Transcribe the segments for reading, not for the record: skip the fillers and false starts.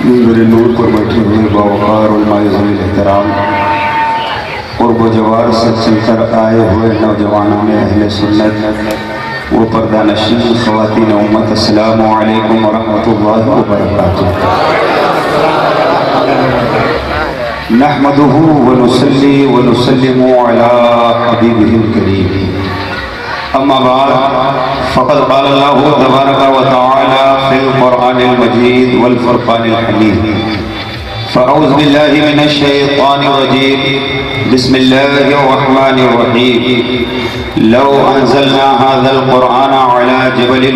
मेरे नूर पर बैठे हुए बावकार उलमाए-ए एहतराम और बजवार से चलकर आए हुए नौजवानों में अहले सुन्नत वो पर्दा नशीन ख़वातीन उम्मत, अस्सलामु अलैकुम व रहमतुल्लाहि व बरकातुहू। नहमदुहु व नुसल्ली व नुसल्लिमु अला हबीबिहिल करीम। अम्मा बाद फ़क़द क़ाल अल्लाहु तबारक व तआला फ़िल क़ुरआनिल मजीद वल फ़ुरक़ानिल हमीद। फ़अऊज़ु बिल्लाहि मिनश शैतानिर रजीम। बिस्मिल्लाहिर रहमानिर रहीम। लौ अंज़लना हाज़ल क़ुरआना अला जबलिन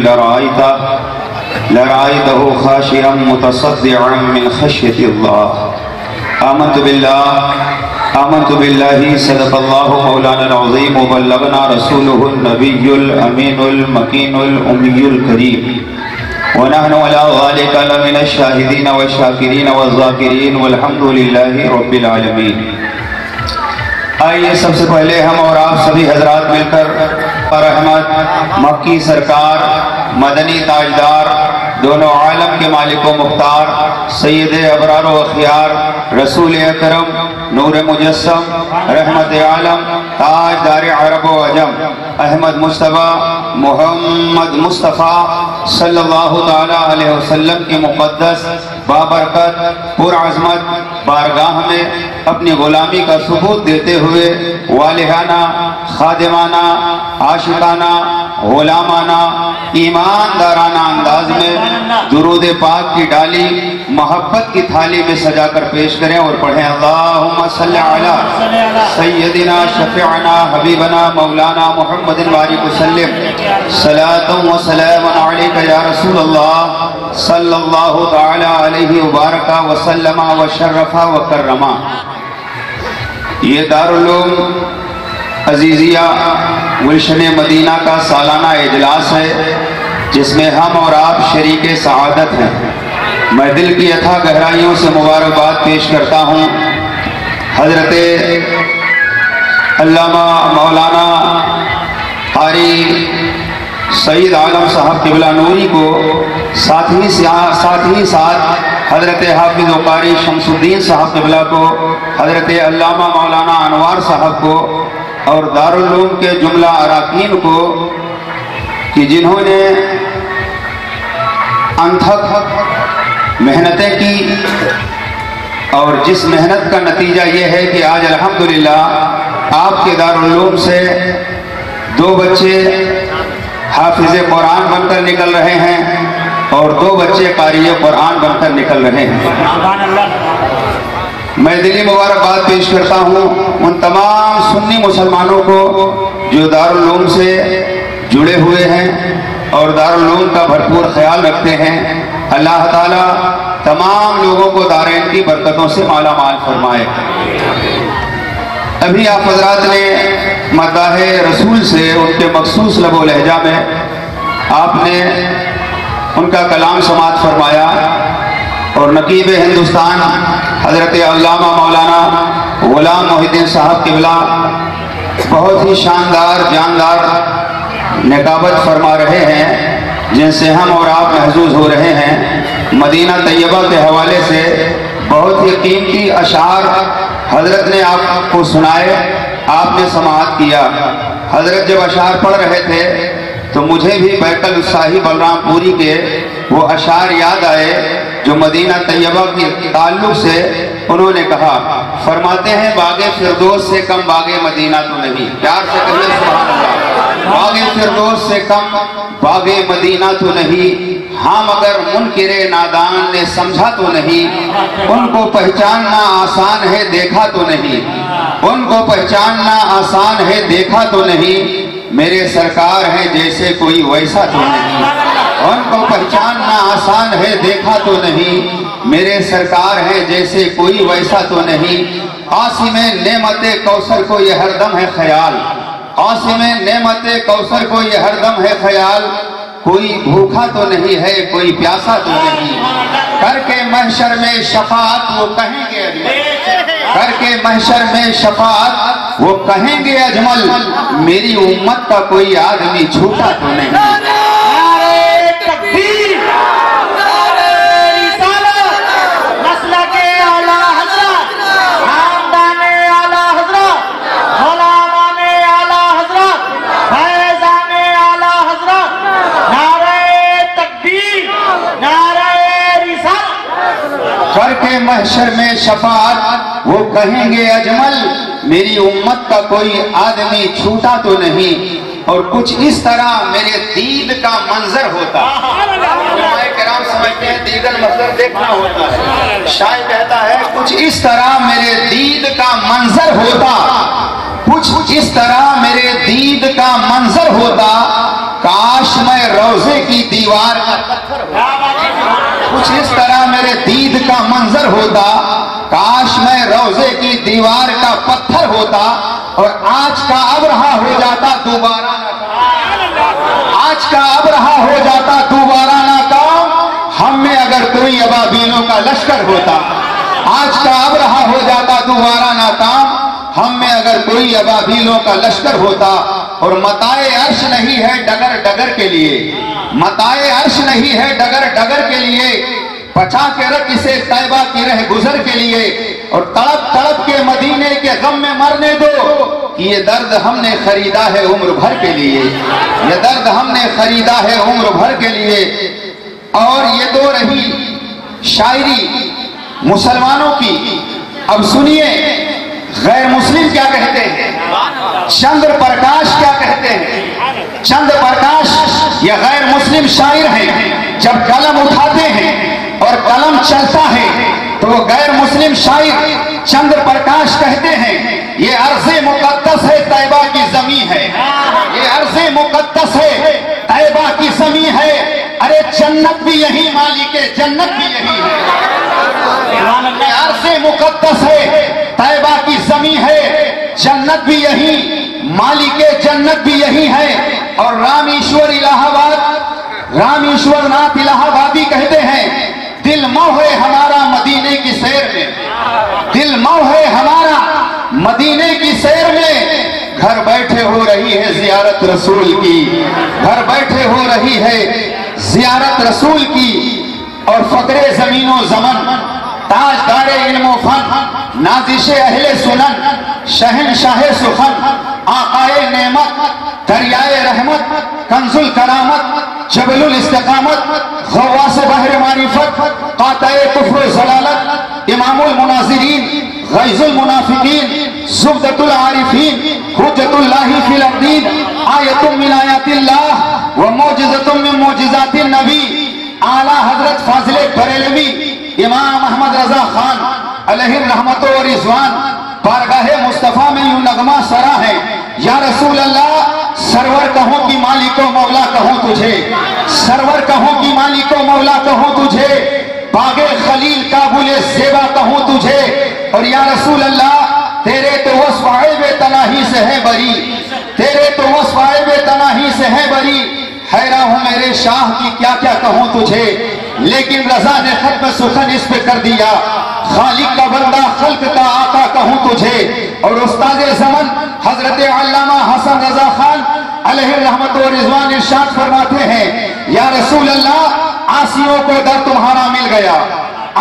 लरअयतहु ख़ाशिअन मुतसद्दिअन मिन ख़श्यतिल्लाह। आमन्तु बिल्लाहि सदक़ल्लाहु मौलाना अज़ीम व बल्लगना रसूलुहुन नबियुल अमीनुल मकीनुल उम्मियुल करीम व नहनु अला ज़ालिका लमिनश शाहिदीन व शाकिरीन व ज़ाकिरीन वल्हम्दुलिल्लाहि रब्बिल आलमीन। आइए सबसे पहले हम और आप सभी हजरात मिलकर रहमत मक्की सरकार मदनी ताजदार दोनों आलम के मालिक व मुख्तार सैयद अबरार व अखियार रसूल अकरम नूर मुजस्सम रहमत आलम ताजदार अरब व अजम अहमद मुस्तफ़ा मोहम्मद मुस्तफ़ा सल्लल्लाहु ताला अलैहि वसल्लम की मुक़द्दस बाबरकत पुरअज़मत बारगाह में अपनी गुलामी का सबूत देते हुए वालिहाना खादिमाना आशिकाना गुलामाना ईमानदाराना अंदाज में दुरूद पाक की डाली मोहब्बत की थाली में सजाकर पेश करें और पढ़ें। अल्लाहुम्मा सल्ली अला सय्यदिना शफीअना हबीबना मौलाना मुहम्मदिन बारिक वसल्लिम सलातुन व सलामुन अलैका या रसूल अल्लाह सल्लल्लाहु तआला अलैहि व बारका व सल्लमा व शर्रफा व कररमा। ये दारुल उलूम अजीजिया गुलशन मदीना का सालाना इजलास है जिसमें हम और आप शरीके सआदत हैं। मैं दिल की अथाह गहराइयों से मुबारकबाद पेश करता हूँ हजरते अल्लामा मौलाना क़ारी सईद आलम साहब क़िबला नूरी को, साथ ही साथ हजरत हाफिज़ व क़ारी शमसुद्दीन साहब क़िबला को, हजरत अल्लामा मौलाना अनवार साहब को और दारुल उलूम के जुमला अराकीन को कि जिन्होंने अनथक मेहनतें की और जिस मेहनत का नतीजा ये है कि आज अल्हम्दुलिल्लाह आपके दारुल उलूम से 2 बच्चे हाफिज़े कुरान बनकर निकल रहे हैं और 2 बच्चे क़ारिए कुरान बनकर निकल रहे हैं। मैं दिली मुबारकबाद पेश करता हूँ उन तमाम सुन्नी मुसलमानों को जो दारुल उलूम से जुड़े हुए हैं और दारुल उलूम का भरपूर ख्याल रखते हैं। अल्लाह ताला तमाम लोगों को दारैन की बरकतों से माला माल फरमाए। अभी आप हजरात ने मदाहे रसूल से उनके मखसूस लबो लहजा में आपने उनका कलाम समात फरमाया और नकीब हिंदुस्तान हजरत अल्लामा मौलाना गुलाम मोहिद्दीन साहब क़िबला बहुत ही शानदार जानदार निकाबत फरमा रहे हैं जिनसे हम और आप महजूज हो रहे हैं। मदीना तैयबा के हवाले से बहुत ही कीमती अशार हजरत ने आपको सुनाए, आपने समाअत किया। हजरत जब अशार पढ़ रहे थे तो मुझे भी बैकल शाही बलरामपुरी के वो अशार याद आए जो मदीना तैयबा के ताल्लुक से उन्होंने कहा। फरमाते हैं बागे फिरदौस से कम बागे मदीना तो नहीं। प्यार से कहिए सुभान अल्लाह। बागे फिरदौस से कम बागे मदीना तो नहीं। हाँ मगर मुनकिरे नादान ने समझा तो नहीं। उनको पहचानना आसान है देखा तो नहीं। उनको पहचानना आसान है देखा तो नहीं। मेरे सरकार हैं जैसे कोई वैसा तो नहीं। उनको पहचानना आसान है देखा तो नहीं। मेरे सरकार हैं जैसे कोई वैसा तो नहीं। आसिमे नेमते कौसर को ये हरदम है ख्याल। आसिमे नेमते कौसर को ये हरदम है ख्याल। कोई भूखा तो नहीं है कोई प्यासा तो नहीं। करके महशर में शफाअत वो कहेंगे करके महशर में शफाअत वो कहेंगे अजमल। मेरी उम्मत का कोई आदमी छूटा तो नहीं। محشر میں شفاعت وہ کہیں گے اجمل میری امت کا کوئی آدمی چھوٹا تو نہیں، اور کچھ اس طرح میرے دید کا منظر ہوتا۔ علماء کرام سمجھتے ہیں دیدن منظر دیکھنا ہوتا ہے، شاعر کہتا ہے کچھ اس طرح میرے دید کا منظر ہوتا، کچھ اس طرح میرے دید کا منظر ہوتا، کاش میں روزے کی دیوار کا پتھر ہوتا۔ کچھ اس طرح میرے دید کا منظر ہوتا، کاش میں روزے کی دیوار کا پتھر ہوتا، اور آج کا اب رہا ہو جاتا دوبارہ نہ کام، آج کا اب رہا ہو جاتا دوبارہ نہ کام، ہم میں اگر کوئی ابابیلوں کا لشکر ہوتا، آج کا اب رہا ہو جاتا دوبارہ نہ کام، ہم میں اگر کوئی ابابیلوں کا لشکر ہوتا، اور متائے عرش نہیں ہے ڈگر ڈگر کے لیے، متائے عرش نہیں ہے ڈگر ڈگر کے لیے، بچا کے رکھ اسے طیبہ کی رہ گزر کے لیے، اور تڑپ تڑپ کے مدینے کے غم میں مرنے دو، کہ یہ درد ہم نے خریدا ہے عمر بھر کے لیے، یہ درد ہم نے خریدا ہے عمر بھر کے لیے۔ اور یہ دو رہی شاعری مسلمانوں کی۔ اب سنیے غیر مسلم کیا کہتے ہیں، چندر پرکاش کیا کہتے ہیں۔ چندر پرکاش یہ غیر مسلم شاعر ہیں، جب قلم اٹھاتے ہیں اور قلم چلتا ہے تو وہ غیر مسلم شاعر چندر پرکاش کہتے ہیں یہ ارض مقدس ہے طیبہ کی زمین ہے، یہ ارض مقدس ہے طیبہ کی زمین ہے، ارے جنت بھی یہی مالک جنت بھی یہی ہے، یہ ارض مقدس ہے طیبہ کی زمین ہے، جنت بھی یہی مالک جنت بھی یہی ہے۔ اور رامیشور الہ آباد، رامیشور ناتھ الہ آبادی کہتے ہیں دل مو ہے ہمارا مدینے کی سیر میں، دل مو ہے ہمارا مدینے کی سیر میں، گھر بیٹھے ہو رہی ہے زیارت رسول کی، گھر بیٹھے ہو رہی ہے زیارت رسول کی۔ اور فقر زمین و زمن، تاجدار علم و فن، نازش اہل سنن، شہنشاہ سخن، آقائے نعمت، دریائے رحمت، کنز الکرامت، جبل الاستقامت، غواص بحر معرفت، قاطع کفر و ضلالت، امام المناظرین، غیظ المنافقین، زبدۃ العارفین، حجت اللہ فی الارضین، آیت من آیات اللہ و معجزۃ من معجزات النبی، اعلیٰ حضرت فاضل بریلوی امام احمد رضا خان علیہ الرحمت و رضوان بارگاہ مصطفیٰ میں یوں نغمہ سرا ہے، یا رسول اللہ سرور کہوں کی مالک و مولا کہوں تجھے، سرور کہوں کی مالک و مولا کہوں تجھے، باغ خلیل کابل زیبا کہوں تجھے، اور یا رسول اللہ تیرے تو وصف عیب تناہی سے ہے بری، تیرے تو وصف عیب تناہی سے ہے بری، حیران ہوں میرے شاہ کی کیا کیا کہوں تجھے، لیکن رضا نے ختم سخن اس پہ کر دیا، خالق کا بندہ خلق کا آقا کہوں تجھے۔ اور استاد زمن حضرت علامہ حسن رضا خان علیہ الرحمت و رضوان ارشاد فرماتے ہیں یا رسول اللہ عاصیوں کو در تمہارا مل گیا،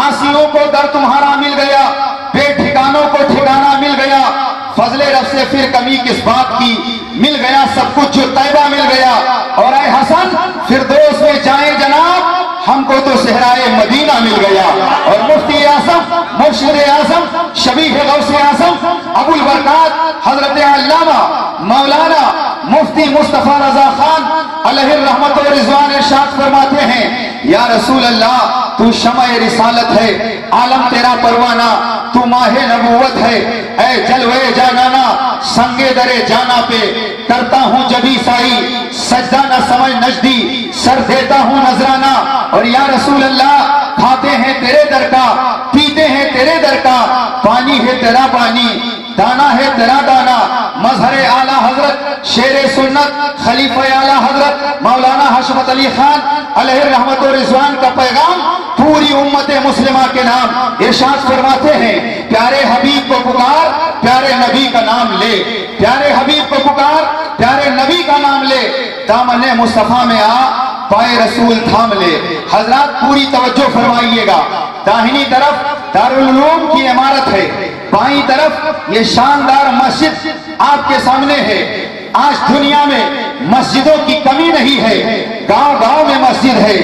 عاصیوں کو در تمہارا مل گیا، بے ٹھکانوں کو ٹھکانہ مل گیا، فضل رب سے پھر کمی کس بات کی، مل گیا سب کچھ جو طیبہ مل گیا۔ اور اے حسن فردوس میں جائیں جناب، ہم کو تو صحرائے مدینہ مل گیا۔ اور مفتی اعظم، مرشد اعظم، شبیہ غوث اعظم ابو البرکات حضرت علامہ مولانا مفتی مصطفیٰ رضا خان علیہ الرحمت و رضوان ارشاد فرماتے ہیں یا رسول اللہ تو شمع رسالت ہے، عالم تیرا پروانہ، تو ماہ نبوت ہے، اے جلوے جانانا سنگے درے جانا پہ کرتا ہوں جبی سائی، سجدہ نہ سمجھ نجدی، سر دیتا ہوں نذرانہ۔ اور یا رسول اللہ کھاتے ہیں تیرے در کا، پیتے ہیں تیرے در کا، پانی ہے تیرا پانی، دانا ہے تیرا دانا۔ مظہر اعلیٰ حضرت شیر سنت خلیفہ اعلیٰ حضرت مولانا حشمت علی خان علیہ الرحمت و رضوان کا پیغام پوری امت مسلمہ کے نام ارشاد فرماتے ہیں پیارے حبیب کو پکار، پیارے نبی کا نام لے، پیارے حبیب کو پکار، پیارے نبی کا نام لے، دامن مصطفیٰ میں آ، پائے رسول تھام لے۔ حضرات پوری توجہ فرمائیے گا، داہنی طرف دارالعلوم کی عمارت ہے، بائیں طرف یہ شاندار مسجد آپ کے سامنے ہے۔ آج دنیا میں مسجدوں کی کمی نہیں ہے، گاؤں گاؤں میں مسجد ہے،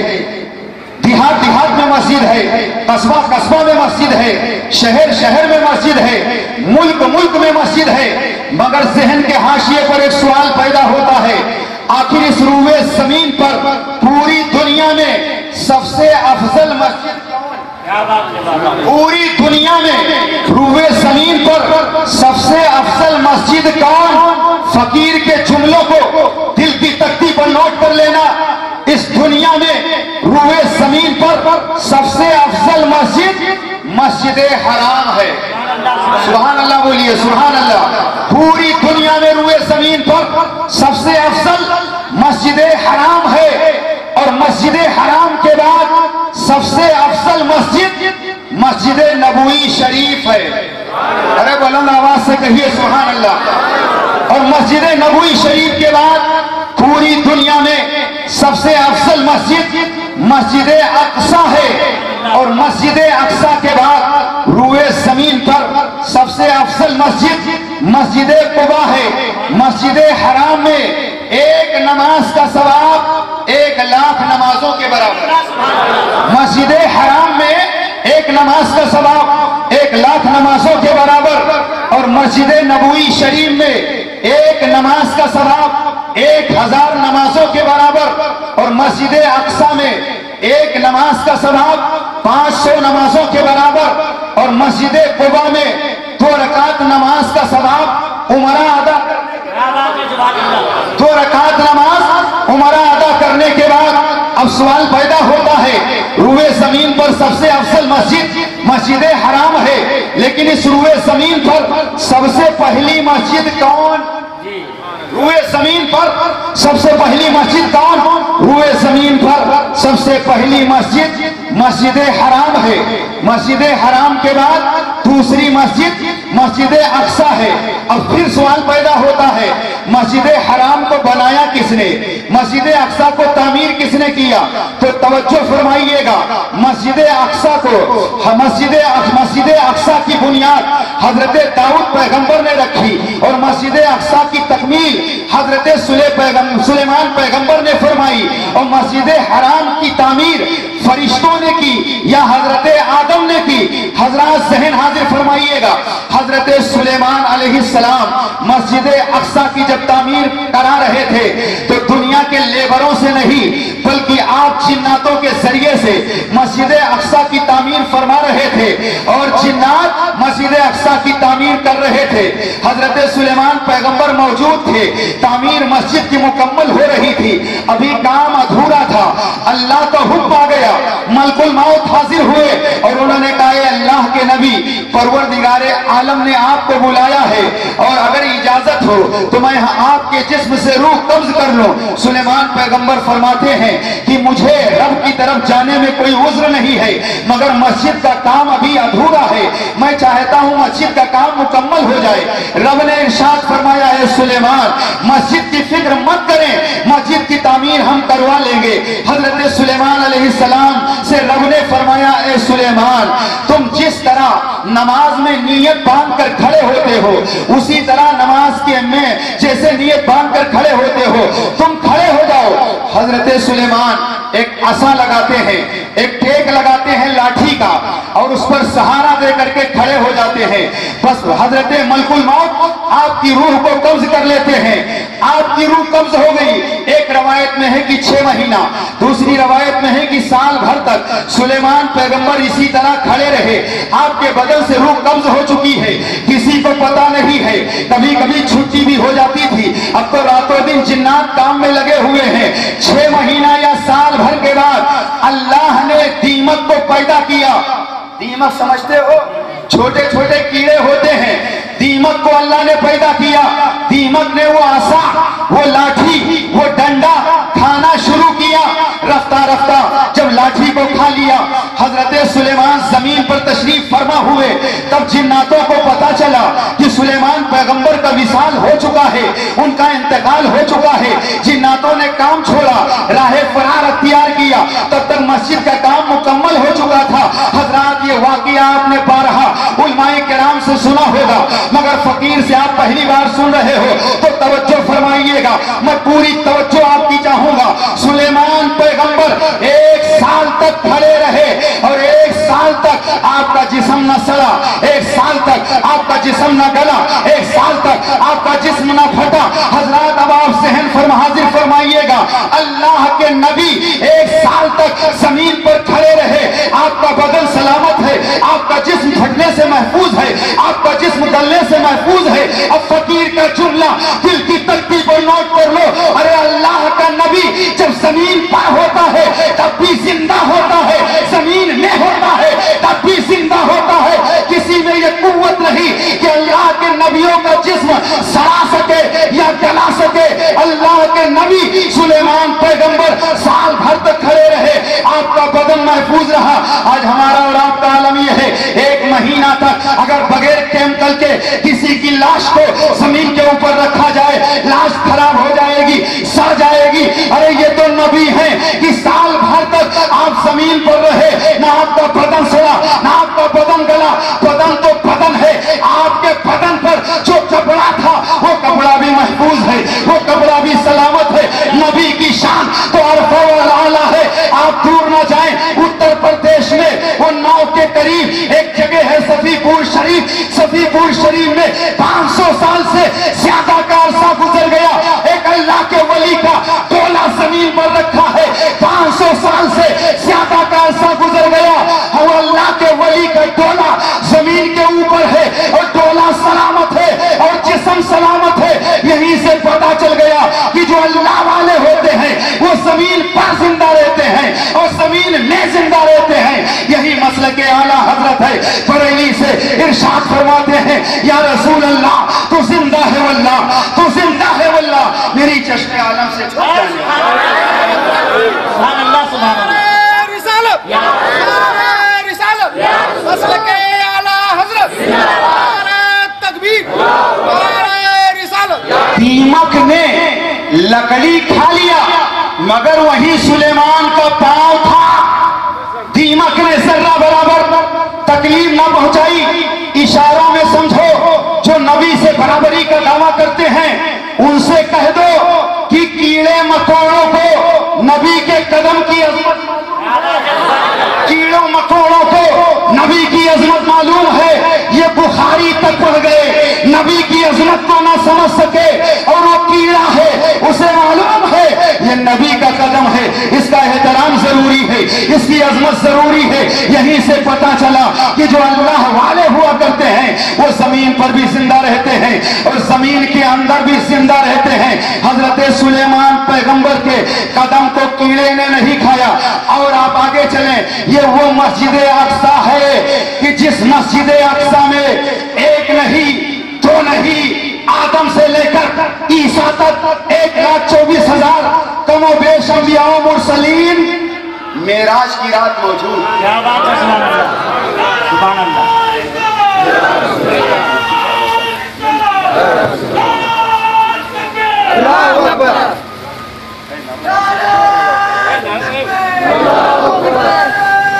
دیہات دیہات میں مسجد ہے، कस्बा कस्बा में मस्जिद है, शहर शहर में मस्जिद है, मुल्क मुल्क में मस्जिद है, मगर ज़हन के हाशिए पर एक सवाल पैदा होता है, आखिर इस रूए ज़मीन पर पूरी दुनिया में सबसे अफजल मस्जिद पूरी दुनिया में रूए ज़मीन पर सबसे अफजल मस्जिद कौन? फकीर के जुमलों को दिल की तख्ती पर नोट कर लेना। इस दुनिया में रूए ज़मीन पर सबसे अफजल मस्जिद मस्जिद हराम है। सुभान अल्लाह बोलिए, सुभान अल्लाह। पूरी दुनिया में रूए ज़मीन पर सबसे अफजल मस्जिद हराम है, और मस्जिद हराम के बाद सबसे अफजल मस्जिद मस्जिद नबवी शरीफ है। अरे बुलंद आवाज से कहिए सुभान अल्लाह। और मस्जिद नबवी शरीफ के बाद पूरी दुनिया में सबसे अफजल मस्जिद मस्जिद अक्सा है, और मस्जिद अक्सा के बाद रूए ज़मीन पर सबसे अफजल मस्जिद मस्जिद कुबा है। मस्जिद हराम में एक नमाज का सवाब 1,00,000 नमाजों के बराबर। मस्जिद हराम में एक नमाज का सवाब 1,00,000 नमाजों के बराबर, और मस्जिद नबवी शरीफ में एक नमाज का सवाब 1,000 नमाजों के बराबर, और मस्जिद अक्सा में एक नमाज का सवाब 500 नमाजों के बराबर, और मस्जिद कुबा में 2 रकात नमाज का सवाब उमरा अदा 2 रकात नमाज उमरा अदा करने के बाद अब सवाल पैदा होता है, रूए ज़मीन पर सबसे अफजल मस्जिद मस्जिद हराम है, लेकिन इस रूए ज़मीन पर सबसे पहली मस्जिद कौन? रूए ज़मीन पर सबसे पहली मस्जिद कौन? रूए ज़मीन पर सबसे पहली मस्जिद मस्जिद हराम है। मस्जिद हराम के बाद दूसरी मस्जिद मस्जिद अक्सा है। अब फिर सवाल पैदा होता है, मस्जिद हराम को बनाया किसने? मस्जिद अक्सा को तामीर किसने किया? तो तवज्जो फरमाइएगा, मस्जिद अक्सा को मस्जिद अक्सा की बुनियाद हजरत दाऊद पैगंबर ने रखी, और मस्जिद अक्सा की तकमील हजरत सुलेमान पैगंबर ने फरमाई, और मस्जिद हराम की तामीर फरिश्तों ने की या हजरत आदम ने की? हजरत ज़हन हाजिर फरमाइएगा, हजरत सुलेमान अलैहिस्सलाम मस्जिद अक्सा की जब तामीर करा रहे थे तो दुनिया के लेबरों से नहीं बल्कि आप जिन्नातों के जरिए से मस्जिद अक्सा की तामीर फरमा रहे थे, और जिन्नात मस्जिद अक्सा की तामीर कर रहे थे। हजरत सुलेमान पैगंबर मौजूद थे, तामीर मस्जिद की मुकम्मल हो रही थी, अभी काम अधूरा था। अल्लाह का हुक्म आ गया, मलकुल मौत हाजिर हुए और उन्होंने कहा, अल्लाह के नबी परवरदिगारे आलम ने आपको बुलाया है, और अगर इजाजत हो तो मैं आपके जिस्म से रूह कब्ज कर लूं। सुलेमान पैगंबर फरमाते हैं कि मुझे रब की तरफ जाने में कोई उज्र नहीं है, मगर मस्जिद का काम अभी अधूरा है, मैं चाहता हूं मस्जिद का काम मुकम्मल हो जाए। रब ने इरशाद फरमाया, है सुलेमान मस्जिद की फिक्र मत करें, मस्जिद की तामीर हम करवा लेंगे। हजरत सुलेमान अलैहिस्सलाम से रब ने फरमाया, ए सुलेमान तुम जिस तरह नमाज में नियत बांध कर खड़े होते हो, उसी तरह नमाज के में जैसे नियत बांध कर खड़े होते हो, तुम खड़े हो जाओ। हजरत सुलेमान एक असा लगाते हैं, एक टेक लगाते हैं लाठी का, और उस पर सहारा दे करके खड़े हो जाते हैं। बस हजरत मलकुल मौत आपकी रूह को कब्ज कर लेते हैं। आपकी रूह कब्ज हो गई। एक रवायत में है कि 6 महीना, दूसरी रवायत में है कि साल भर तक सुलेमान पैगंबर इसी तरह खड़े रहे। आपके बदन से रूह कब्ज हो चुकी है, किसी को पता नहीं है। कभी कभी छुट्टी भी हो जाती थी, अब तो रातों दिन जिन्नात काम में लगे हुए हैं। 6 महीना या साल भर के बाद अल्लाह ने दीमक को पैदा किया। दीमक समझते हो? छोटे छोटे कीड़े होते हैं, दीमक को अल्लाह ने पैदा किया। दीमक ने वो आसा, वो लाठी, वो डंडा खाना शुरू किया। रफ्ता रफ्ता जब लाठी को खा लिया, हजरत सुलेमान जमीन पर तशरीफ फरमा हुए, तब जिन्नातों को पता चला कि सुलेमान पैगंबर का विसाल हो चुका है, उनका इंतकाल हो चुका है। जिन्नातों ने काम छोड़ा, राहे फरार अख्तियार किया। तब तक मस्जिद का काम मुकम्मल हो चुका था। हजरात, ये वाकया आपने बारहा उलमाए किराम से सुना होगा, मगर फकीर से आप पहली बार सुन रहे हो तो तवज्जो फरमाइएगा, मैं पूरी तवज्जो आपकी चाहूंगा। सुलेमान पैगंबर 1 साल तक खड़े रहे और 1 साल जिस्म न सड़ा, 1 साल तक आपका जिस्म न गला, 1 साल तक आपका जिस्म न फटा। हजरत अब आप ज़हन हाजिर फरमाइएगा, अल्लाह के नबी 1 साल तक जमीन पर खड़े रहे, आपका बदन सलामत है, आपका जिस्म फटने से महफूज है, आपका जिस्म गलने से महफूज है। अब फकीर का जुमला दिल की तख्ती पर नोट कर लो, अरे अल्लाह का नबी जब जमीन पर होता है तब भी जिंदा होता है, जमीन में होता है तब भी जिंदा होता है। किसी में ये कुव्वत नहीं कि अल्लाह के नबियों का जिस्म सड़ा सके या गला सके। अल्लाह के नबी सुलेमान पैगंबर साल भर तक खड़े रहे, आपका बदन महफूज रहा। आज हमारा और आपका आलम यह है, 1 महीना तक अगर बगैर केमिकल के किसी की लाश को जमीन के ऊपर रखा जाए, लाश खराब हो जाएगी, सड़ जाएगी। अरे ये तो नबी हैं कि साल भर तक आप जमीन पर रहे, ना आपका बदन सड़ा ना आपका बदन गला। बदन तो बदन है, आपके बदन पर जो कपड़ा था वो कपड़ा भी महफूज है, वो कपड़ा भी सलामत है। नबी की शान तो अरफा व आला है। आप दूर ना जाएं, उत्तर प्रदेश में वो नाव के करीब एक जगह है सफीपुर शरीफ। सफीपुर शरीफ में 500 साल से ज्यादा का अरसा गुजर गया, एक अल्लाह के वली का डोला जमीन पर रखा है। 500 साल से ज्यादा का अरसा गुजर गया, वो अल्लाह के वली का डोला जमीन के ऊपर है और डोला सलामत है और जिस्म सलामत है। यहीं से पता चल गया कि जो अल्लाह वाले होते हैं वो जमीन पर जिंदा रहते हैं और जमीन में जिंदा रहते हैं। यही मसले के आला हजरत है, बरेली से इरशाद फरमाते हैं, या रसूल अल्लाह तू जिंदा है वल्लाह, तू जिंदा है वल्लाह। मेरी चश्मे आलम से छूट जाने मसले के आला हजरत तकबीर। दीमक ने लकड़ी खा लिया मगर वही सुलेमान का पांव था। दीमक ने जर्रा बराबर तकलीफ ना पहुंचाई। इशारों में समझो, जो नबी से बराबरी का दावा करते हैं उनसे कह दो कि कीड़े मकोड़ों को नबी के कदम की अजमत, कीड़ों मकोड़ों को नबी की अजमत मालूम है। ये बुखारी तक पढ़ गए, नबी की अजमत को ना समझ सके और वो कीड़ा है, उसे मालूम है ये नबी का कदम है, इसका एहतराम जरूरी है, इसकी अजमत जरूरी है। यहीं से पता चला कि जो अल्लाह वाले हुआ करते हैं वो जमीन पर भी जिंदा रहते हैं और जमीन के अंदर भी जिंदा रहते हैं। हजरत सुलेमान पैगंबर के कदम को कीड़े ने नहीं खाया। और आप आगे चलें, ये वो मस्जिद अक्सा है कि जिस मस्जिद अक्सा में एक नहीं दो नहीं, आदम से लेकर ईसा तक 1,24,000 कमोबेश अंबिया व मुरसलीन मेराज की रात मौजूद। क्या बात है, सुभान अल्लाह।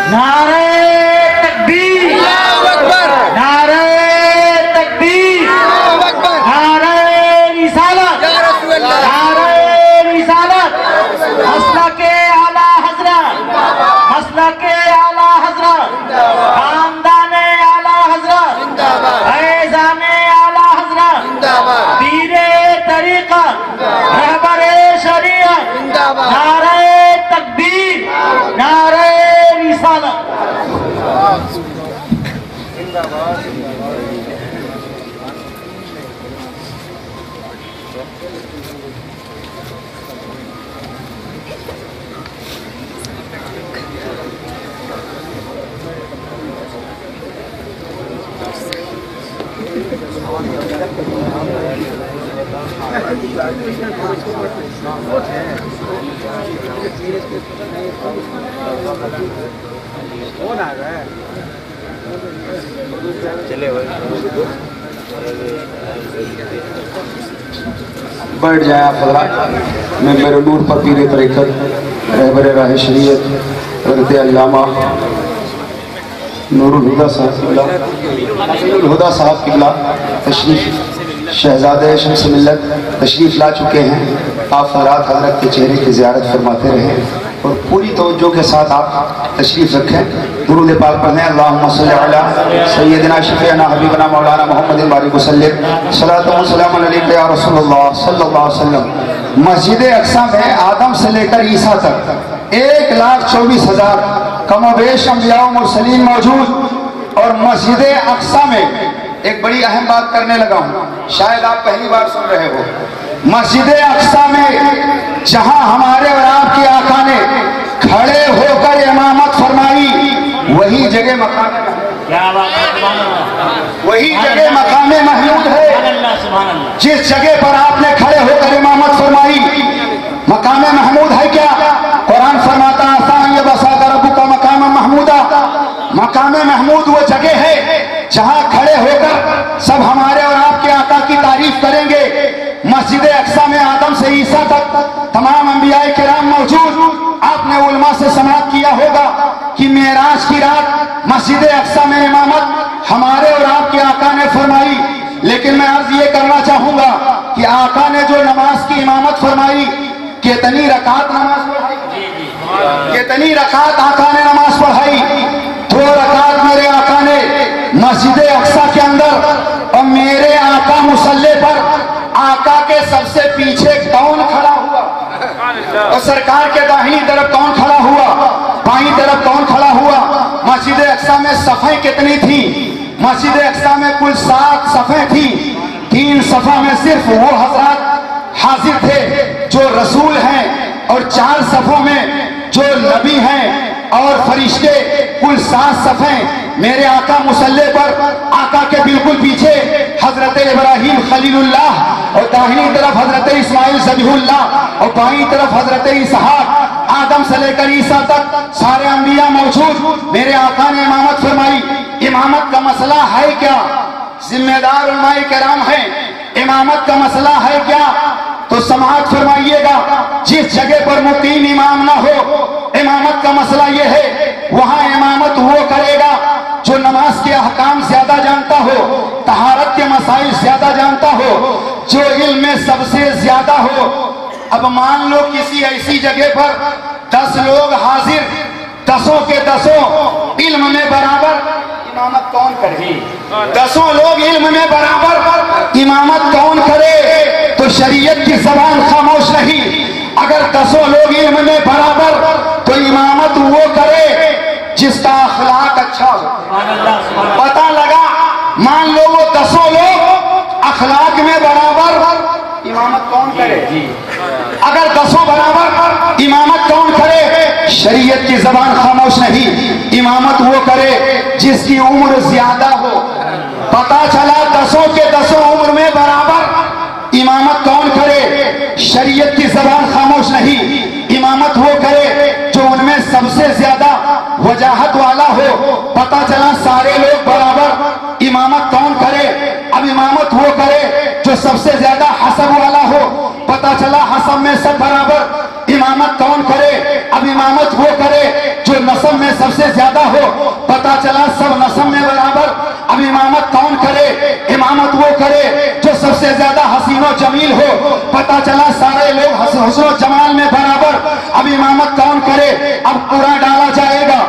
नारे तकबीर, नारे तकबीर, नारे रिसालत, नारे रिसालत। मसला के आला हजरत, मसला के आला हजरत, खानदाने आला हजरत, फैजाने आला हजरत, पीरे तरीक़त, रहबरे शरीयत, नारे तकबीर, नारे रिसालत। बैठ जाए आप हज़रात। मैं मेरे नूर पर पीरे तरीक़त रहबर राह शरीयत हज़रत अल्लामा नूरुल हुदा साहब किबला तशरीफ शहजादे शम्स मिल्लत तशरीफ ला चुके हैं। आप हज़रात हज़रत के चेहरे की ज़ियारत फरमाते रहे اور پوری توجہ کے ساتھ آپ تشریف رکھیں. درود پاک پڑھیں. اللہم صلی علی سیدنا شفیعنا حبیبنا مولانا محمد بارک وسلم. صلاۃ و سلام علیک یا رسول اللہ صلی اللہ علیہ وسلم. مسجد اقصی میں آدم سے لے کر عیسیٰ تک 1,24,000 کم و بیش انبیاء و مرسلین موجود. اور مسجد اقصی میں ایک بڑی اہم بات کرنے لگا ہوں, شاید آپ پہلی بار سن رہے ہو. مسجد اقصی میں جہاں ہمارے اور آپ کے آقا نے کھڑے ہو کر امامت فرمائی, وہی جگہ مقام محمود ہے. جس جگہ پر آپ نے کھڑے ہو کر امامت فرمائی مقام محمود ہے کیا؟ قرآن فرماتا ہے بساط ربک مقام محمودا. مقام محمود وہ جگہ ہے جہاں کھڑے ہو کر سب ہمارے اور آپ کے آقا کی تعریف کریں گے. مسجد اقصی میں آدم سے عیسیٰ تک تمام انبیاء کرام موجود. آپ نے علماء سے سماعت کیا ہوگا کہ معراج کی رات مسجد اقصی میں امامت ہمارے اور آپ کے آقا نے فرمائی. لیکن میں عرض یہ کرنا چاہوں گا کہ آقا نے جو نماز کی امامت فرمائی, کتنی رکعت نماز پڑھائی؟ کتنی رکعت آقا نے نماز پڑھائی؟ 2 رکعت میرے آقا نے مسجد اقصی کے اندر. اور میرے آقا مصلی پر آقا کے سب سے پیچھے کون کھڑا ہوا؟ اور سرکار کے داہنی طرف کون کھڑا ہوا؟ بائیں طرف کون کھڑا ہوا؟ مسجد اقصی میں صفیں کتنی تھیں؟ مسجد اقصی میں کل 7 صفیں تھیں. 3 صفوں میں صرف وہ حضرات حاضر تھے جو رسول ہیں, اور 4 صفوں میں جو نبی ہیں اور فرشتے. کل 7 صفیں میرے آقا مصلی پر, آقا کے بالکل پیچھے حضرت ابراہیم خلیل اللہ, اور داہنی طرف حضرت اسماعیل ذبیح اللہ, اور بائیں طرف حضرت اسحاق. آدم سے لے کر عیسیٰ تک سارے انبیاء موجود. میرے آقا نے امامت فرمائی. امامت کا مسئلہ ہے کیا؟ ذمہ دار علماء کرام ہیں. امامت کا مسئلہ ہے کیا؟ تو سماعت فرمائیے گا. جس جگہ پر مقیم امام نہ ہو, امامت کا مسئلہ یہ ہے وہاں امامت وہ کرے گا جو نماز کے احکام زیادہ جانتا ہو, طہارت کے مسائل زیادہ جانتا ہو, جو علم میں سب سے زیادہ ہو. اب مان لو کسی ایسی جگہ پر 10 لوگ حاضر, 10 کے 10 علم میں برابر, امامت کون کرے؟ 10 لوگ علم میں برابر, امامت کون کرے؟ تو شریعت کی زبان خاموش نہیں. اگر 10 لوگ علم میں برابر تو امامت وہ کرے جس کا اخلاق اچھا ہو. پتہ لگا, مان لو وہ 10 لوگ اخلاق میں برابر, امامت کون کرے؟ اگر 10 برابر, امامت کون کرے؟ شریعت کی زبان خاموش نہیں. امامت وہ کرے جس کی عمر زیادہ ہو. پتہ چلا 10 کے 10 عمر میں برابر, امامت کون کرے؟ شریعت کی زبان خاموش نہیں. امامت وہ کرے جو ان میں سب سے زیادہ وجاہت والا ہو. پتہ چلا سارے لوگ برابر, امامت کون کرے؟ اب امامت وہ کرے جو سب سے زیادہ حسب والا ہو. پتہ چلا حسب میں سب برابر, امامت کون کرے؟ اب امامت وہ کرے جو نسب میں سب سے زیادہ ہو. پتہ چلا سب نسب میں برابر, اب امامت کون کرے؟ امامت وہ کرے جو سب سے زیادہ حسین و جمیل ہو. پتہ چلا سارے لوگ حسن و جمال میں برابر, اب امامت کون کرے؟ اب قرآن ڈالا جائے گا,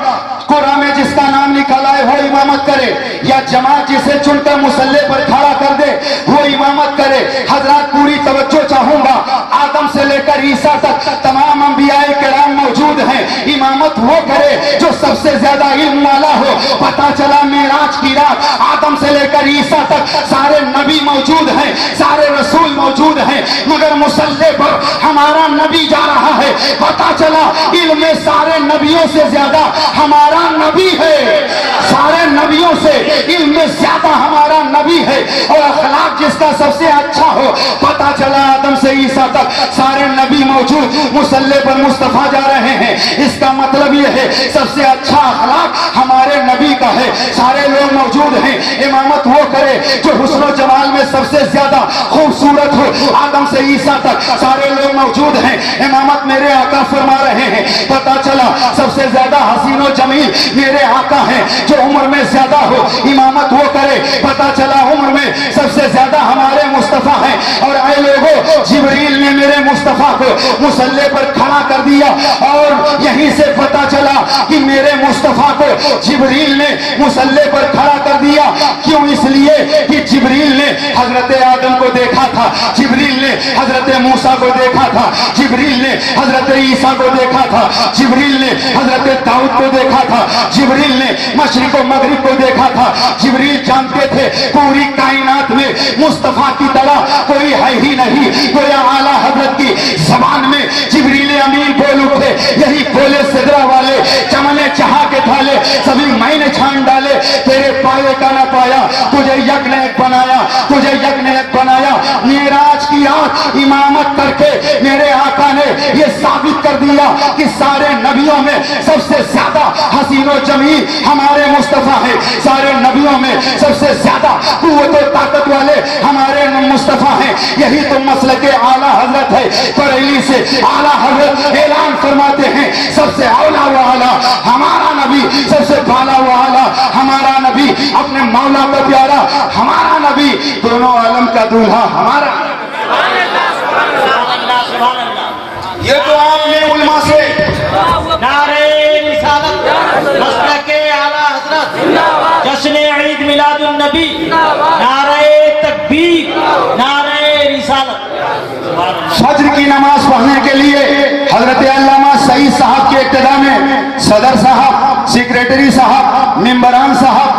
قرآن میں جس کا نام نکالا ہے وہ امامت کرے, یا جماعت جسے چن کر مصلی پر کھڑا کر دے وہ امامت کرے. حضرات پوری توجہ چاہوں گا, آدم سے لے کر عیسیٰ تک تمام انبیاء کرام موجود ہیں. امامت وہ کرے جو سب سے زیادہ علم والا ہو. پتہ چلا معراج کی رات آدم سے لے کر عیسیٰ تک سارے نبی موجود ہیں, سارے رسول موجود ہیں, مگر مصلی پر ہمارا نبی جا رہا ہے. پتہ چلا علم میں سارے نبیوں سے زیادہ ہمارا نبی ہے, سارے نبیوں سے علم میں زیادہ ہمارا نبی ہے, اور اخلاق جس کا سب سے اچھا ہو. پتہ چلا آدم سے عیسیٰ تک سارے نبی موجود, مصلی پر مصطفیٰ جا رہے ہیں. اس کا مطلب یہ ہے سب سے اچھا اخلاق ہمارے نبی کا ہے. سارے لوگ موجود ہیں. امامت وہ کرے جو حسن و جمال میں سب سے زیادہ خوبصورت ہو. آدم سے عیسیٰ تک سارے لوگ موجود ہیں. امامت میرے آقا فرما رہے ہیں. پتہ چلا سب سے زیادہ حسین و جمیل میرے آقا ہیں جو عمر میں زیادہ ہو. امامت وہ کرے. پتہ چلا عمر میں سب سے زیادہ ہمارے مصطفیٰ ہیں. اور اے لوگوں जिब्रील ने मेरे मुस्तफा को मुसल्ले पर खड़ा कर दिया और यहीं से पता चला कि मेरे मुस्तफा को जिब्रील ने मुसल्ले पर खड़ा कर दिया। क्यों? इसलिए कि जिब्रील ने हजरत आदम को देखा था, जिब्रील ने हजरत मूसा को देखा था, जिब्रील ने हजरत ईसा को देखा था, जिब्रील ने हजरत दाऊद को देखा था, जिब्रील ने मशरिक और मगरिब को देखा था। जिब्रील जानते थे पूरी कायनात में मुस्तफा की तरह कोई है ही नहीं। गोया आला हजरत की जबान में जिब्रील अमीन बोल उठे, यही बोले सिदरा वाले चमने चाहा के थाले सभी मैंने छान डाले, तेरे पाए का ना पाया, तुझे यक ने एक बनाया, तुझे यक ने एक बनाया। मेराज की रात इमामत करके मेरे आका ने ये साबित कर दिया कि सारे नबियों में सबसे ज्यादा हसीनो जमील हमारे मुस्तफा है, सारे नबियों में सबसे ज्यादा कुव्वत और ताकत वाले हमारे मुस्तफा हैं। यही तो मसलक आला हजरत है। बरेली से आला हजरत ऐलान फरमाते हैं, सबसे आला व आला हमारा नबी, सबसे बाला व आला हमारा नबी, अपने मौला का प्यारा हमारा नबी, दोनों आलम का दूल्हा हमारा। ये तो आपने उलमा से नारे रिसालत, मसलक आला हजरत, जश्न ईद मिलादुन नबी, नारे तकबीर, नारे रिसालत। फज्र की नमाज पढ़ने के लिए हजरत अल्लामा सईद साहब के इक्तदा में सदर साहब, सेक्रेटरी साहब, मेंबरान साहब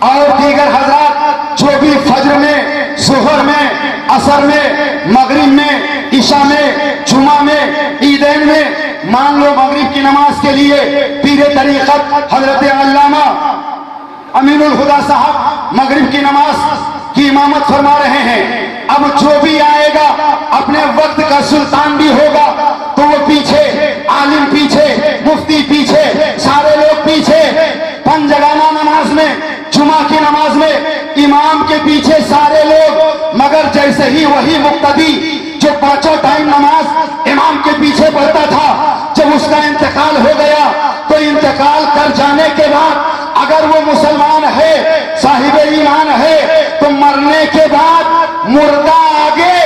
और दीगर हजरात जो भी फज्र में, जुहर में, असर में, मगरिब में, इशा में, जुमा में, ईदैन में, मान लो मगरिब की नमाज के लिए पीरे तरीक़त हजरत अल्लामा अमीनुल हुदा साहब मगरिब की नमाज की इमामत फरमा रहे हैं। अब जो भी आएगा अपने वक्त का सुल्तान भी होगा, तो वो पीछे, आलिम पीछे, मुफ्ती पीछे, सारे लोग पीछे। पंजगाना नमाज में, जुमा की नमाज में इमाम के पीछे सारे लोग, मगर जैसे ही वही मुक्तदी जो पांचों टाइम नमाज इमाम के पीछे पढ़ता था, जब उसका इंतकाल हो गया तो इंतकाल कर जाने के बाद अगर वो मुसलमान है, साहिब ईमान है, तो मरने के बाद मुर्दा आगे,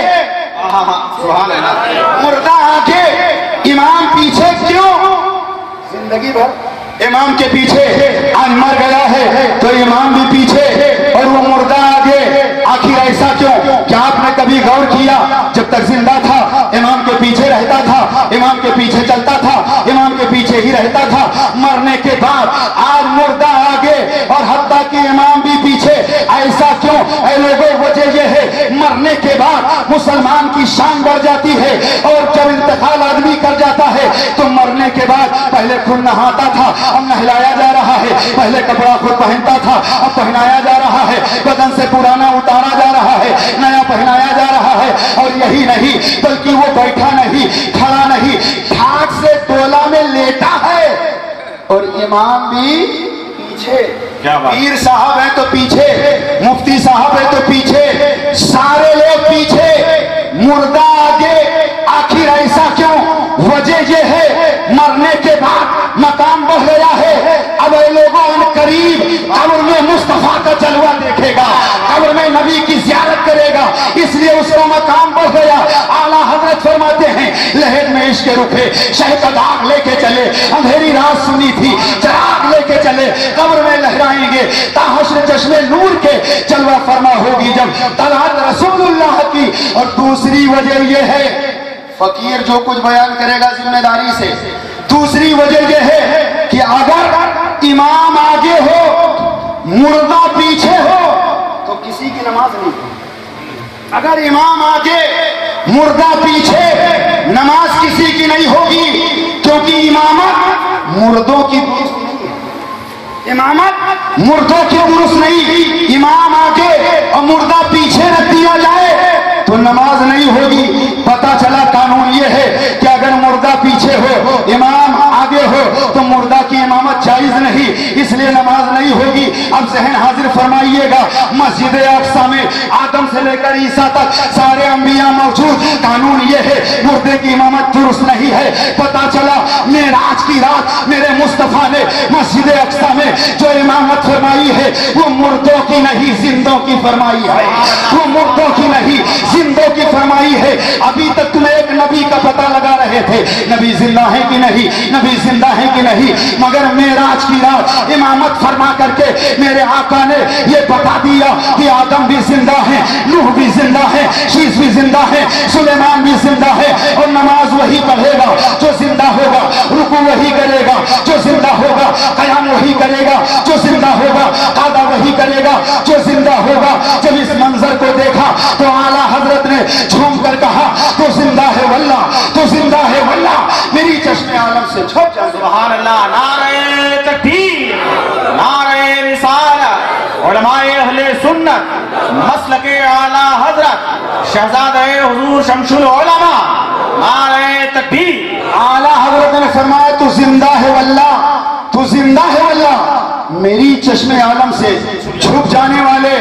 मुर्दा आगे, इमाम पीछे। क्यों? जिंदगी भर इमाम के पीछे, आज मर गया है तो इमाम भी पीछे और वो मुर्दा आगे। आखिर ऐसा क्यों? क्या आपने कभी गौर किया? जब तक जिंदा था इमाम के पीछे रहता था, इमाम के पीछे चलता था, इमाम के पीछे ही रहता था। मरने के बाद आज मुर्दा आगे और हत्ता कि इमाम भी पीछे। ऐसा क्यों? ऐ लोगों, वजह यह है मरने के बाद मुसलमान की शान बढ़ जाती है और जब इंतकाल आदमी कर जाता है तो मरने के बाद पहले खुद नहाता था, अब नहलाया जा रहा है, पहले कपड़ा खुद पहनता था, अब पहनाया जा रहा है, बदन से पुराना उतारा जा रहा है, नया पहनाया जा रहा है। और यही नहीं बल्कि वो बैठा नहीं, खड़ा नहीं, ठाट से डोला में लेटा है और इमाम भी पीछे। पीर साहब है तो पीछे, मुफ्ती साहब है तो पीछे, सारे लोग पीछे, मुर्दा आगे। आखिर ऐसा क्यों? वजह यह है मरने के बाद मकाम बढ़ गया है। अब ये लोगों करीब कब्र में मुस्तफा का जलवा देखेगा, कब्र में नबी की ज़ियारत करेगा, इसलिए उसका मकाम बढ़ गया। आला हजरत फरमाते हैं, लहर में इश्क रुखे, शह का दाग लेके चले, अंधेरी रात सुनी थी, चराग लेके चले, कब्र में लहराएंगे, ताहश्र चश्मे नूर के जलवा फरमा होगी जब तलअत रसूलुल्लाह की। और दूसरी वजह यह है, फकीर जो कुछ बयान करेगा जिम्मेदारी से, दूसरी वजह यह है कि अगर इमाम आगे हो, मुर्दा पीछे हो तो किसी की नमाज नहीं होगी। अगर इमाम आगे, मुर्दा पीछे, नमाज किसी की नहीं होगी, क्योंकि इमामत मुर्दों की दुरुस्त नहीं है। इमामत मुर्दों की दुरुस्त नहीं, इमाम आगे और मुर्दा पीछे रख दिया जाए तो नमाज नहीं होगी। पता चला कानून ये है कि अगर मुर्दा पीछे हो, इमाम आगे हो तो मुर्दा की इमामत चाहिए। जायज नहीं, इसलिए नमाज नहीं होगी। अब जहन हाजिर फरमाइएगा, मस्जिद अक्सा में आदम से लेकर ईसा तक सारे अंबिया मौजूद। कानून ये है मुर्दे की इमामत दुरुस्त नहीं है। पता चला मेराज की रात मेरे मुस्तफा ने मस्जिद अक्सा में जो इमामत फरमाई है वो मुर्दों की नहीं जिंदों की फरमाई है, वो मुर्दों की नहीं जिंदों की फरमाई है। अभी तक तुम एक नबी का पता लगा रहे थे, नबी जिंदा है कि नहीं, नबी जिंदा है कि नहीं, मगर मेराज की रात इमामत फरमा करके मेरे आका ने ये बता दिया कि आदम भी जिंदा है, नूह भी जिंदा है, शीश भी जिंदा है, सुलेमान भी जिंदा है। और नमाज वही पढ़ेगा जो जिंदा होगा, रुकू वही करेगा जो जिंदा होगा, कयाम वही करेगा जो जिंदा होगा, कादा वही करेगा जो जिंदा होगा। जब इस मंजर को देखा तो आला हजरत ने झूम कर कहा, तो जिंदा है वल्लाह, तो जिंदा है वल्लाह। मेरी चश्मे आलम से छुप जा। सुभान अल्लाह, नारे तकबीर, नारे रिसालत, उलमाए अहले सुन्नत, मसलके आला हजरत शहजादे हुजूर शमसुल उलमा, नारे तकबीर। आला हजरत ने फरमाया, तू जिंदा है वल्लाह, तू जिंदा है वल्लाह। मेरी चश्मे आलम से छुप जाने वाले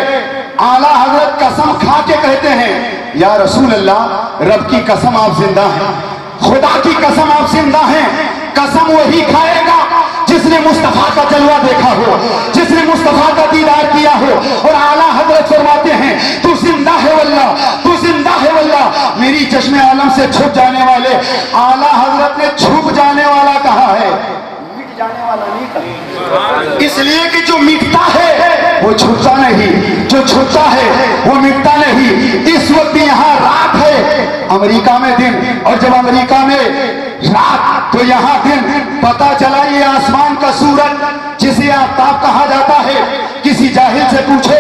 आला हजरत कसम खा के कहते हैं, या रसूल अल्लाह, रब की कसम आप जिंदा हैं, खुदा की कसम आप जिंदा हैं। कसम वही खाएगा जिसने मुस्तफा का जलवा देखा हो, जिसने मुस्तफा का दीदार किया हो। और आला हजरत फरमाते हैं, तू जिंदा है वल्लाह, तू जिंदा है वल्लाह। मेरी चश्मे आलम से छुप जाने वाले आला हजरत ने छुप जाने वाला कहा है, मिट जाने वाला नहीं कहा। इसलिए कि जो मिटता है वो छुपता नहीं, जो छुपता है वो मिटता नहीं। इस वक्त यहाँ रात है, अमेरिका में दिन, और जब अमेरिका में रात तो यहाँ दिन। पता चला ये आसमान का सूरज जिसे आफताब कहा जाता है, किसी जाहिल से पूछो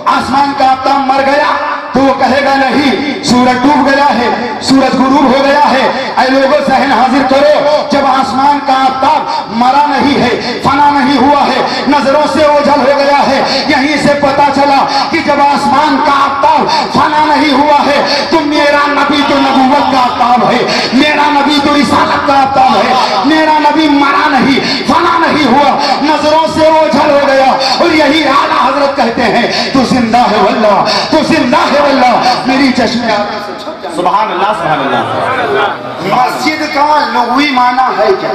आसमान का आफताब मर गया तो वो कहेगा नहीं, सूरज डूब गया है, सूरज गुरूब हो गया है। ऐ लोगों सहन हाजिर करो, जब आसमान का आफताब मरा नहीं है, फना नहीं हुआ है, नजरों से ओझल हो गया है। यहीं से पता चला कि जब आसमान का आफताब फना नहीं हुआ है तो मेरा नबी तो नबूवत का आफताब है, मेरा नबी तो रिसालत का आफताब है, मेरा नबी मरा नहीं, फना नहीं हुआ, नजरों से ओझल हो गया। और यही आला हजरत कहते हैं, तू जिंदा है वल्लाह, तू जिंदा है वल्लाह। मेरी चश्मे आलम से छुप जा। सुभान अल्लाह, सुभान अल्लाह। मस्जिद का लुग़वी माना है क्या?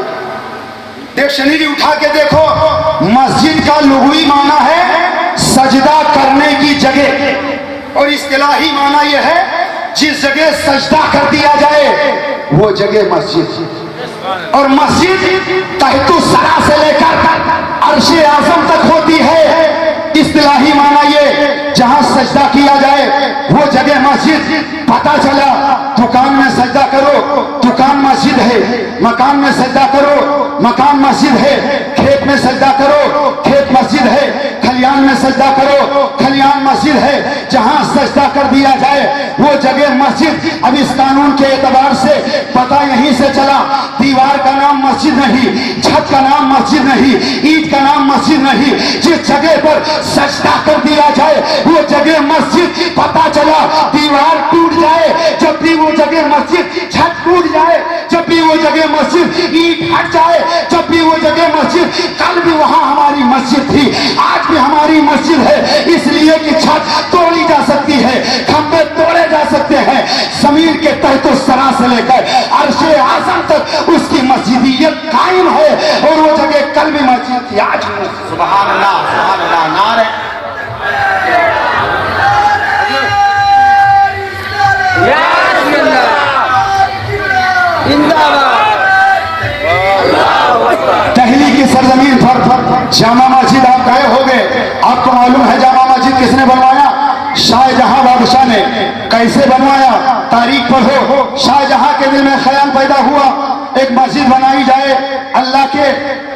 डिक्शनरी उठा के देखो, मस्जिद का लुग़वी माना है सजदा करने की जगह, और इस्तिलाही माना यह है जिस जगह सजदा कर दिया जाए वो जगह मस्जिद। और मस्जिद तहतु सरा से लेकर अर्शे आज़म तक होती है। इस्तिलाही माना ये जहां सजदा किया जाए वो जगह मस्जिद। पता चला दुकान में सजदा करो, दुकान मस्जिद है, मकान में सजदा करो, मकान मस्जिद है, खेत में सजदा करो, खेत मस्जिद है, खलियान में सजदा करो, खलियान मस्जिद है। जहां सजदा कर दिया जाए वो जगह मस्जिद। अब इस कानून के एतबार से पता यहीं से चला, दीवार का नाम मस्जिद नहीं, छत का नाम मस्जिद नहीं, ईंट का नाम मस्जिद नहीं। जिस जगह पर सजदा कर दिया जाए वो जगह मस्जिद। पता चला दीवार टूट जाए जब भी वो जगह मस्जिद, छत टूट जाए जब भी वो जगह मस्जिद, ईंट हट जाए जब भी वो जगह मस्जिद। कल भी वहां हमारी मस्जिद थी, आज भी हमारी मस्जिद है, इसलिए कि छत तोड़ी जा सकती है, खंभे तोड़े जा सकते हैं। जमीन के तहतो सरा से लेकर अर्शे आज़म तक उसकी मस्जिदियत कायम है, और वो जगह कल भी मस्जिद थी, आज भी। सुभान अल्लाह, सुभान अल्लाह। नारे दहली की सरजमीन पर जामा मस्जिद आप गए हो गए, आपको मालूम है जामा मस्जिद किसने बनवाया? शाहजहां बादशाह ने। कैसे बनवाया? तारीख पढ़ो। शाहजहां के दिल में ख्याल पैदा हुआ एक मस्जिद बनाई जाए अल्लाह के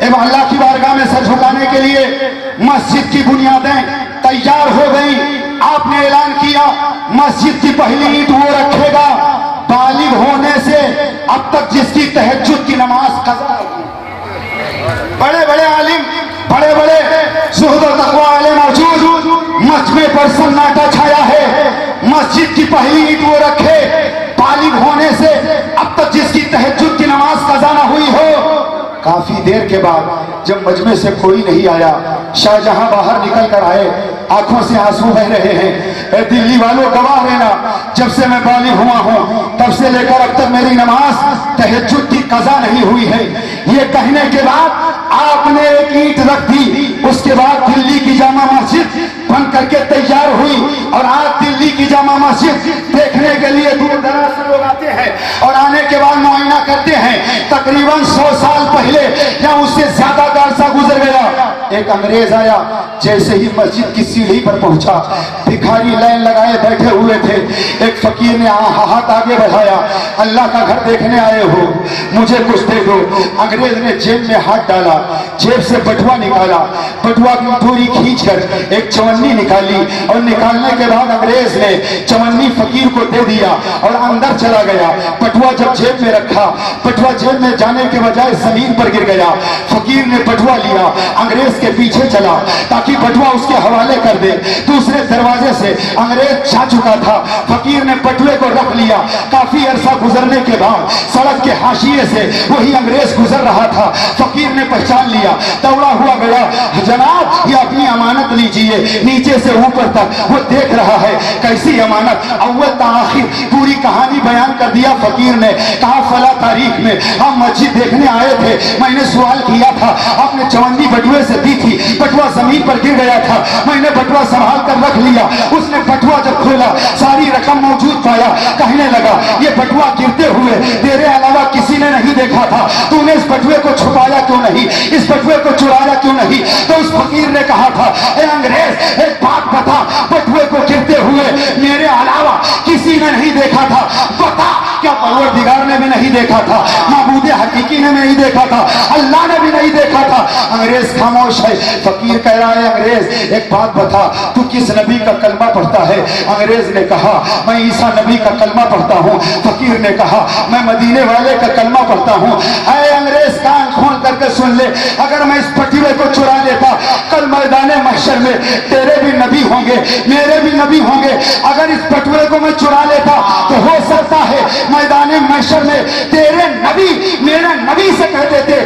एवं अल्लाह की बारगाह में सर झुकाने के लिए। मस्जिद की बुनियादें तैयार हो गई। आपने ऐलान किया मस्जिद की पहली ईंट वो रखेगा बालिग होने से अब तक जिसकी तहज्जुद की नमाज कज़ा। बड़े बड़े आलिम, बड़े बड़े ज़ुहद और तक़वा वाले मौजूद, मजमे पर सन्नाटा छाया है। मस्जिद की पहली ईंट वो रखे बालिग होने से अब तक जिसकी तहज्जुद की नमाज कज़ा न हुई हो। काफी دیر کے بعد جب مجمع سے کوئی نہیں آیا، شاہجہاں باہر نکل کر آئے، آنکھوں سے آنسو بہ رہے ہیں۔ اے دلی والوں گواہ رہنا، جب سے میں بالغ ہوا ہوں تب سے لے کر اب تک میری نماز تہجد کی قضا نہیں ہوئی ہے۔ یہ کہنے کے بعد آپ نے ایک اینٹ رکھ دی، اس کے بعد دلی کی جامع مسجد بن کر کے تیار ہوئی، اور آج دلی کی جامع مسجد دیکھنے کے لیے دور دراز سے لوگ آتے ہیں اور آنے کے بعد معائنہ کرتے ہیں۔ تقریباً 100 سال پہلے یا اس سے زیادہ کا عرصہ گزر گیا، ایک انگریز آیا، جیسے ہی مسجد کی سیڑھی پر پہنچا، بھکاری لائن لگائے بیٹھے ہوئے تھے، ایک فقیر نے ہاتھ آگے بڑھایا، اللہ کا گھر دیکھنے آئے ہو، مجھے کچھ دے دو۔ انگریز نے جیب میں ہاتھ ڈالا، جیب سے بٹوا نکالا، بٹوا کی ڈوری کھینچ کر ایک چونی نکالی، اور نکالنے کے بعد انگریز نے چونی فقیر کو دے دیا اور اندر چلا گیا۔ بٹوا جب جیب میں رکھا، بٹوا جیب میں جانے کے بجائے زمین پر گر گیا۔ فقیر نے بٹوا لیا، انگریز کے پیچھے چلا تاکہ بٹوا اس کے حوالے کر دے۔ دوسرے دروازے سے انگریز جا چکا تھا، فقیر نے بٹوے کو رکھ لیا۔ کافی عرصہ گزرنے کے بعد سڑک کے حاشیے سے وہی انگریز گزر رہا تھا، فقیر نے پہچان لیا، دوڑا ہوا گیا، جناب یہ اپنی امانت لیجئے۔ نیچے سے اوپر تک وہ دیکھ رہا ہے، کیسی امانت، اول تا آخر پوری کہانی بیان کر دیا۔ فقیر نے کہا فلاں تاریخ میں ہم مسجد دیکھنے آئے تھے، میں نے سوال کیا تھا، آپ نے چونی بٹوے سے دی تھی، بٹوا زمین پر گر گیا تھا، میں نے بٹوا سنبھال کر رکھ لیا۔ اس نے بٹوا جب کھولا ساری رقم موجود پایا، کہنے لگا یہ بٹوا گرتے ہوئے تیرے علاوہ کسی نے نہیں دیکھا تھا، تو نے اس بٹوے کو چھپایا کیوں نہیں، اس بٹوے کو چرایا کیوں نہیں؟ تو اس فقیر نے کہا تھا اے انگریز ایک بات بتا، بٹوے کو گرتے ہوئے میرے علاوہ کسی نے نہیں دیکھا تھا، بتا کیا پروردگار نے بھی نہیں دیکھا تھا، معبود حقیقی نے بھی نہیں دیکھا تھا، اللہ نے بھی نہیں دیکھا تھا؟ انگریز خاموش ہے۔ فقیر کہہ رہا ہے انگریز ایک بات بتا، تو کس نبی کا کلمہ پڑھتا ہے؟ انگریز نے کہا میں عیسیٰ نبی کا کلمہ پڑھتا ہوں۔ فقیر نے کہا میں مدینے والے کا کلمہ پڑھتا ہوں۔ اے انگریز کان کھول کر کے سن لے، اگر میں اس بٹوے کو چرا لیتا کل میدان محشر میں تیرے بھی نبی ہوں گے، میرے بھی نبی ہوں گے، اگر اس بٹوے کو میں چرا لیتا تو ہو سکتا ہے میدان محشر میں تیرے نبی میرے نبی سے کہتے تھے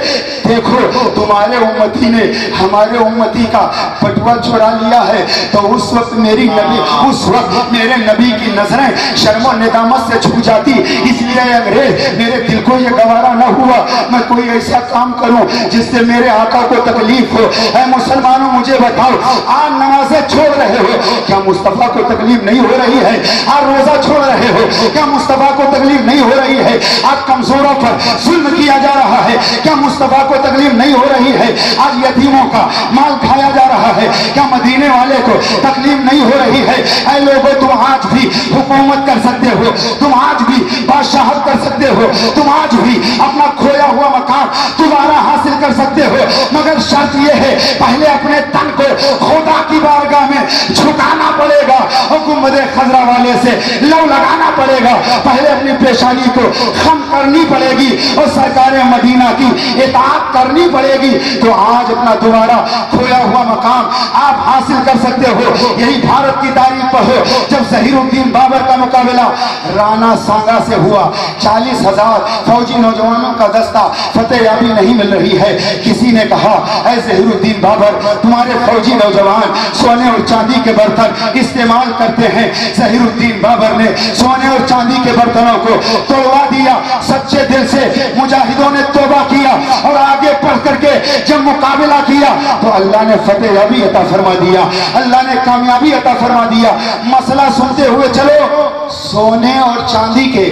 دیکھو تمہارے امتی نے ہمارے امتی کا بٹوا چرا لیا ہے، تو اس وقت میری نبی اس وقت میرے نبی کی نظریں شرم و ندامت سے جھک جاتی۔ اس لیے انگریز میرے دل کو یہ گوارا نہ ہوا میں کوئی ایسا کام کروں جس سے میرے آقا کو تکلیف ہو۔ اے مسلمانوں مجھے بتاؤ، آپ نمازیں چھوڑ رہے ہو، کیا مصطفیٰ کو تکلیف نہیں ہو رہی ہے؟ آپ روزہ چھوڑ رہے ہو، کیا مصطفیٰ کو تکلیف نہیں ہو رہی ہے؟ آج کمزوروں پر ظلم کیا جا رہا ہے، کیا مصطفیٰ کو تکلیف نہیں ہو رہی ہے؟ آج یتیموں کا مال کھایا جا رہا ہے، کیا مدینے والے کو تکلیف نہیں ہو رہی ہے؟ اے لوگوں تم آج بھی حکومت کر سکتے ہو، تم آج بھی بادشاہت کر سکتے ہو، تم آج بھی اپنا کھویا ہوا مقام دوبارہ حاصل کر سکتے ہو، مگر شرط یہ ہے پہلے اپنے تن کو خدا کی بارگاہ میں جھکانا پڑے گا، حکومت خضرا والے سے لو لگانا پڑے گا، پہلے اپنی پیشانی کو خم کرنی پڑے گی اور سرکار مدینہ کی اطاعت کرنی پڑے گی، تو آج اپنا دوبارہ کھویا ہوا مقام آپ حاصل کر سکتے ہو۔ یہی بھارت کی تاریخ پڑھو، جب ظہیر الدین بابر کا مقابلہ رانا سانگا سے ہوا، 40,000 فوجی نوجوانوں کا دستہ، فتح یابی نہیں مل رہی ہے، کسی نے کہا اے ظہیر الدین بابر تمہارے فوجی نوجوان سونے اور چاندی کے برتن استعمال کرتے ہیں۔ ظہیر الدین بابر نے سونے اور چاندی کے برتنوں کو توڑوا دیا، سچے دل سے مجاہدوں نے توبہ کیا اور آگے بڑھ کر کے جب مقابلہ کیا تو اللہ نے فتح یابی عطا فرما دیا، اللہ نے کامیابی عطا فرما دیا۔ مسئلہ سنتے ہوئے چلو، سونے اور چاندی کے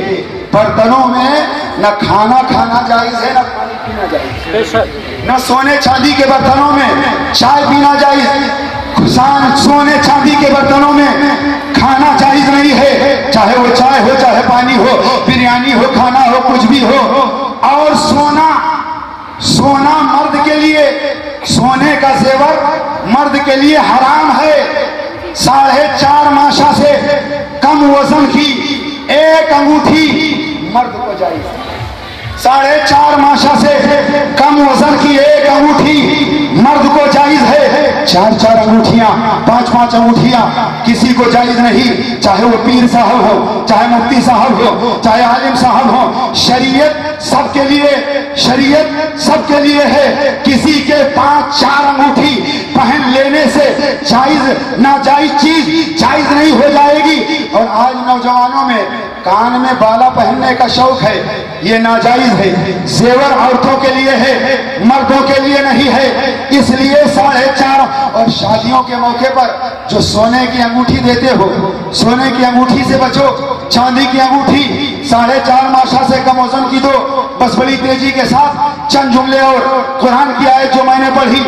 برتنوں میں نہ کھانا کھانا جائز ہے نہ پانی پینا جائز ہے، نہ سونے چاندی کے برتنوں میں چائے پینا جائز ہے، سونے چاندی کے برتنوں میں کھانا جائز نہیں ہے، چاہے وہ چائے ہو چاہے پانی ہو، بریانی ہو کھانا ہو کچھ بھی ہو۔ اور سونا مرد کے لیے، سونے کا زیور مرد کے لیے حرام ہے، 4.5 ماشا سے کم وزن کی ایک انگوٹھی مرد کو جائز ہے، 4.5 माशा से कम वजन की एक अंगूठी मर्द को जायज है। 4 अंगूठियां, 5 अंगूठियां किसी को जायज नहीं, चाहे वो पीर साहब हो, चाहे मुफ्ती साहब हो, चाहे आलिम साहब हो। शरीयत सबके लिए, शरीयत सबके लिए है। किसी के 5-4 अंगूठी पहन लेने से जायज नाजायज चीज जायज नहीं हो जाएगी। और आज नौजवानों में कान में बाला पहनने का शौक है, ये नाजायज है। जेवर औरतों के लिए है, मर्दों के लिए नहीं है। इसलिए 4.5 और शादियों के मौके पर जो सोने की अंगूठी देते हो, सोने की अंगूठी से बचो। चांदी की अंगूठी 4.5 माशा से कम वजन की दो। बस बड़ी तेजी के साथ चंद जुमले और कुरान की आयत जो मैंने पढ़ी,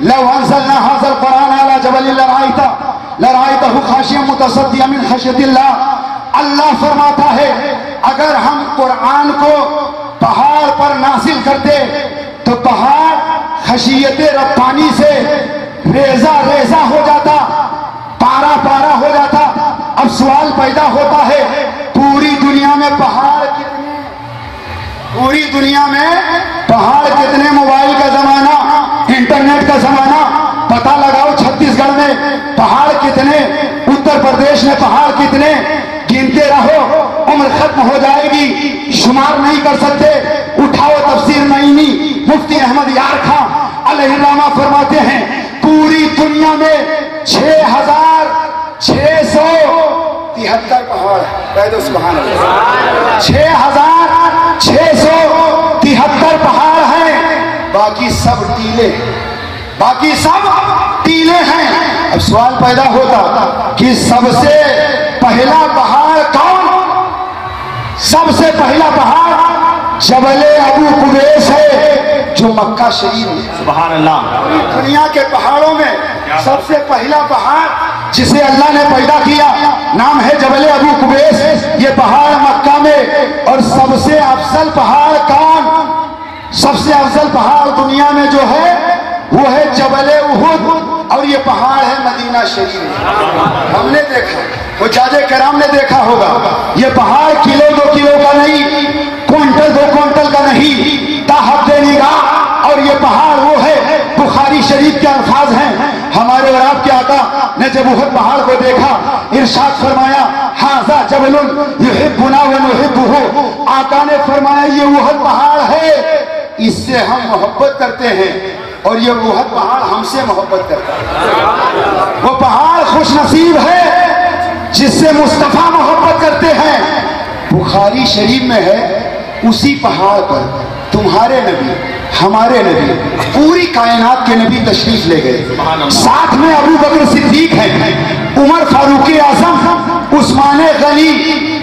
लव अंज़लना हाज़ल कुरान अला जबलिन लराइतहु खाशिय्यन मुतसद्दिअन मिन खश्यतिल्लाह। अल्लाह फरमाता है, अगर हम कुरान को पहाड़ पर नासिल करते तो पहाड़ खशियत रब्बानी से रेजा रेजा हो जाता, पारा पारा हो जाता। अब सवाल पैदा होता है, पूरी दुनिया में पहाड़ कितने, पूरी दुनिया में पहाड़ कितने? मोबाइल का जमाना, इंटरनेट का जमाना, पता लगाओ छत्तीसगढ़ में पहाड़ कितने, उत्तर प्रदेश में पहाड़ कितने, गिनते रहो, उम्र खत्म हो जाएगी, शुमार नहीं कर सकते। उठाओ तफसीर नईमी, मुफ्ती अहमद यार खां अलैहिर्रहमा फरमाते हैं, पूरी दुनिया में 6,673 पहाड़, कह दो सुभान अल्लाह, 6,673 पहाड़ हैं, बाकी सब टीले, बाकी सब टीले हैं। अब सवाल पैदा होता कि सबसे पहला पहाड़ कौन? सबसे पहला पहाड़ जबले अबू कुबैस है, जो मक्का शरीफ है। सुभान अल्लाह। दुनिया के पहाड़ों में सबसे पहला पहाड़ जिसे अल्लाह ने पैदा किया नाम है जबले अबू कुबैस। ये पहाड़ मक्का में। और सबसे अफजल पहाड़ कौन? सबसे अफजल पहाड़ दुनिया में जो है वो है जबले उहुद, और ये पहाड़ है मदीना शरीफ। हमने देखा, वो जाजे कराम ने देखा होगा, ये पहाड़ किलो 2 किलो का नहीं, क्विंटल 2 क्विंटल का नहीं, ताहब्बे निगाह। और ये पहाड़ वो है, बुखारी शरीफ के अल्फाज हैं, हमारे और आपके आका ने जब उहद पहाड़ को देखा, इरशाद फरमाया, हाज़ा जबलुन युहिब्बुना व नुहिब्बुहु। आका ने फरमाया, ये उहद पहाड़ है, इससे हम मोहब्बत करते हैं और ये उहद पहाड़ हमसे मोहब्बत करता है। वो पहाड़ खुश नसीब है जिससे मुस्तफा मोहब्बत करते हैं। बुखारी शरीफ में है, उसी पहाड़ पर तुम्हारे नबी, हमारे नबी, पूरी कायनात के नबी तशरीफ ले गए। साथ में अबू बकर सिद्दीक हैं, उमर फारूक आजम, उस्मान गनी।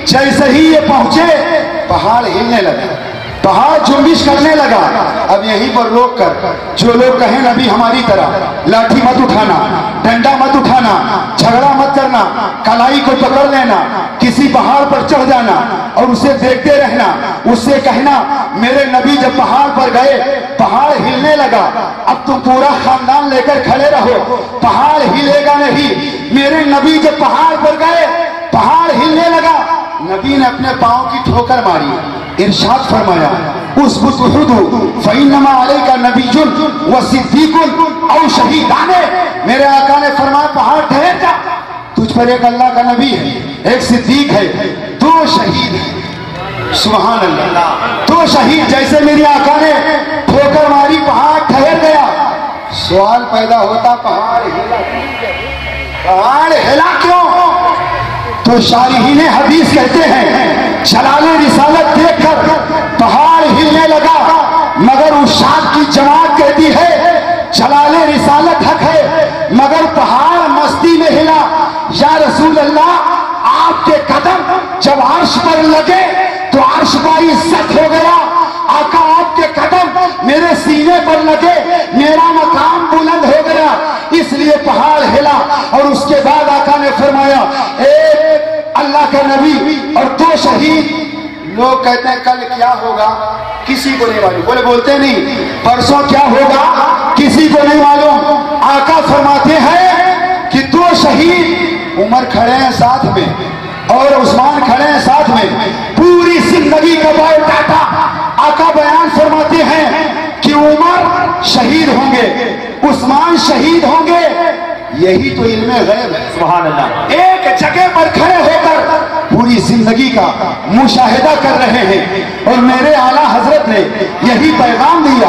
जैसे ही ये पहुंचे, पहाड़ हिलने लगा, पहाड़ जुम्बिश करने लगा। अब यहीं पर रोक कर जो लोग कहें नबी हमारी तरह लाठी मत उठाना, डंडा मत उठाना, झगड़ा मत करना, कलाई को पकड़ लेना, किसी पहाड़ पर चढ़ जाना और उसे देखते रहना, उससे कहना मेरे नबी जब पहाड़ पर गए पहाड़ हिलने लगा, अब तुम पूरा खानदान लेकर खड़े रहो, पहाड़ हिलेगा नहीं। मेरे नबी जब पहाड़ पर गए पहाड़ हिलने लगा, नबी ने अपने पांव की ठोकर मारी, इरशाद फरमाया, उसबुत उहुद फइन्नमा अलैका नबियुन व सिद्दीकुन औ शहीदाने। मेरे आका ने फरमाया, पहाड़ ठहर जा, तुझ पर एक अल्लाह का नबी है, एक सिद्दीक है, 2 शहीद है। सुभान अल्लाह, 2 शहीद। जैसे मेरे आका ने ठोकर मारी, पहाड़ ठहर गया। सवाल पैदा होता, पहाड़ हिला, पहाड़ हिला क्यों? तो शारिहीन हदीस कहते हैं, जलाले रिसालत देखकर पहाड़ हिलने लगा, मगर उशाद की जमात कहती है जलाले रिसालत हक है, मगर पहाड़ मस्ती में हिला। या रसूल अल्लाह, आपके कदम जब अर्श पर लगे तो अर्श का इज्जत हो गया। आका, आपके कदम मेरे सीने पर लगे, मेरा मकाम बुलंद हो गया, इसलिए पहाड़ हिला। और उसके बाद आका ने फरमाया, एक अल्लाह का नबी और 2 शहीद। लोग कहते हैं कल क्या होगा किसी को नहीं मालूम, बोले बोलते नहीं, परसों क्या होगा किसी को नहीं मालूम। आका फरमाते हैं कि 2 शहीद, उमर खड़े हैं साथ में और उस्मान खड़े हैं साथ में, पूरी जिंदगी का बायोडाटा آقا بیان فرماتے ہیں کہ عمر شہید ہوں گے، عثمان شہید ہوں گے، یہی تو علم غیب ہے۔ سبحان اللہ۔ ایک جگہ پر کھڑے ہو کر پوری زندگی کا مشاہدہ کر رہے ہیں، اور میرے اعلیٰ حضرت نے یہی پیغام دیا،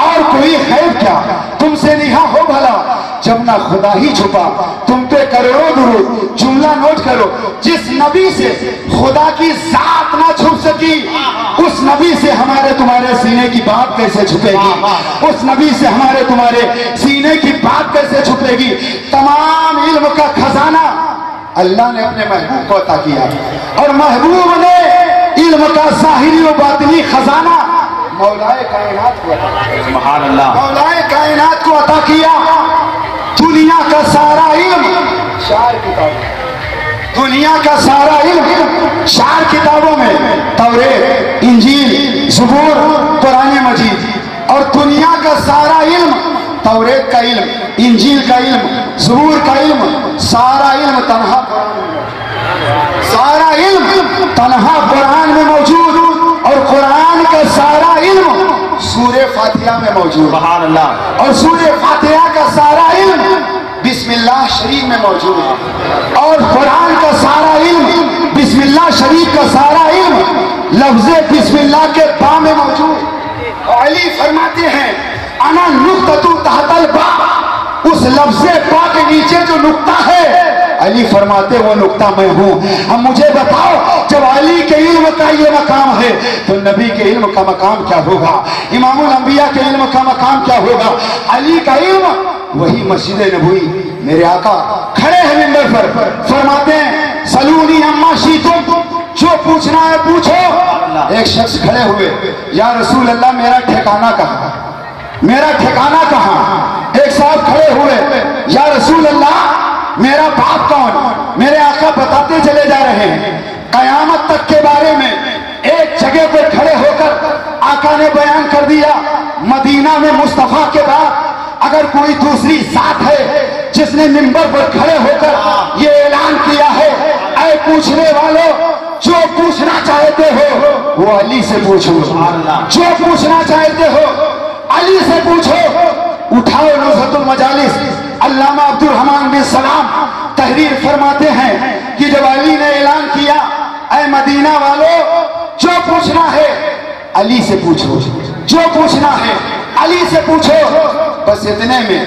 اور کوئی غیب کیا تم سے نہا ہو بھلا، جب نہ خدا ہی چھپا تم پہ کروڑوں درود۔ جملہ نوٹ کرو، جس نبی سے خدا کی ذات نہ چھپ سکی، اس نبی سے ہمارے تمہارے سینے کی بات کیسے چھپے گی؟ اس نبی سے ہمارے تمہارے سینے کی بات کیسے چھپے گی؟ تمام علم کا خزانہ اللہ نے اپنے محبوب کو عطا کیا، اور محبوب نے علم کا ظاہری و باطنی خزانہ مولائے کائنات کو عطا کیا۔ سبحان اللہ۔ مولائے کائنات کو عطا کیا۔ دنیا کا سارا علم چار کتابوں، دنیا کا سارا علم چار کتابوں میں، توریت، انجیل، زبور، قرآن مجید، اور دنیا کا سارا علم، توریت کا علم، انجیل کا علم، زبور کا علم، سارا علم تنہا قرآن میں، سارا علم تنہا قرآن میں موجود، اور قرآن کا سارا علم سورہ فاتحہ میں موجود، سبحان اللہ۔ اور سورہ فاتحہ کا سارا علم بسم اللہ شریف میں موجود ہے، اور قرآن کا سارا علم، بسم اللہ شریف کا سارا علم لفظ بسم اللہ کے با میں موجود۔ علی فرماتے ہیں انا نقطۃ تحت البا، اس لفظ با کے نیچے جو نقطہ ہے، علی فرماتے وہ نقطہ میں ہوں۔ اب مجھے بتاؤ، جب علی کے علم کا یہ مقام ہے تو نبی کے علم کا مقام کیا ہوگا؟ امام الانبیاء کے علم کا مقام کیا ہوگا؟ علی کا علم وہی مسجد نبوی، میرے آقا کھڑے ہیں منبر پر، فرماتے ہیں سلونی اما شیتم، جو پوچھنا ہے پوچھو۔ ایک شخص کھڑے ہوئے، یا رسول اللہ میرا ٹھکانہ کہاں، میرا ٹھکانہ کہاں؟ ایک صاحب کھڑے ہوئے، یا رسول اللہ میرا باپ کون؟ میرے آقا بتاتے چلے جا رہے ہیں قیامت تک کے بارے میں۔ ایک جگہ پر کھڑے ہو کر آقا نے بیان کر دیا، مدینہ میں مصطفیٰ کے بعد اگر کوئی دوسری ذات ہے جس نے منبر پر کھڑے ہو کر یہ اعلان کیا ہے، اے پوچھنے والوں جو پوچھنا چاہتے ہو وہ علی سے پوچھو، جو پوچھنا چاہتے ہو علی سے پوچھو۔ اٹھاؤ نزہۃ المجالس، علامہ عبد الرحمن بن سلام تحریر فرماتے ہیں کہ جب علی نے اعلان کیا اے مدینہ والو جو پوچھنا ہے علی سے پوچھو، جو پوچھنا ہے علی سے پوچھو، بس اتنے میں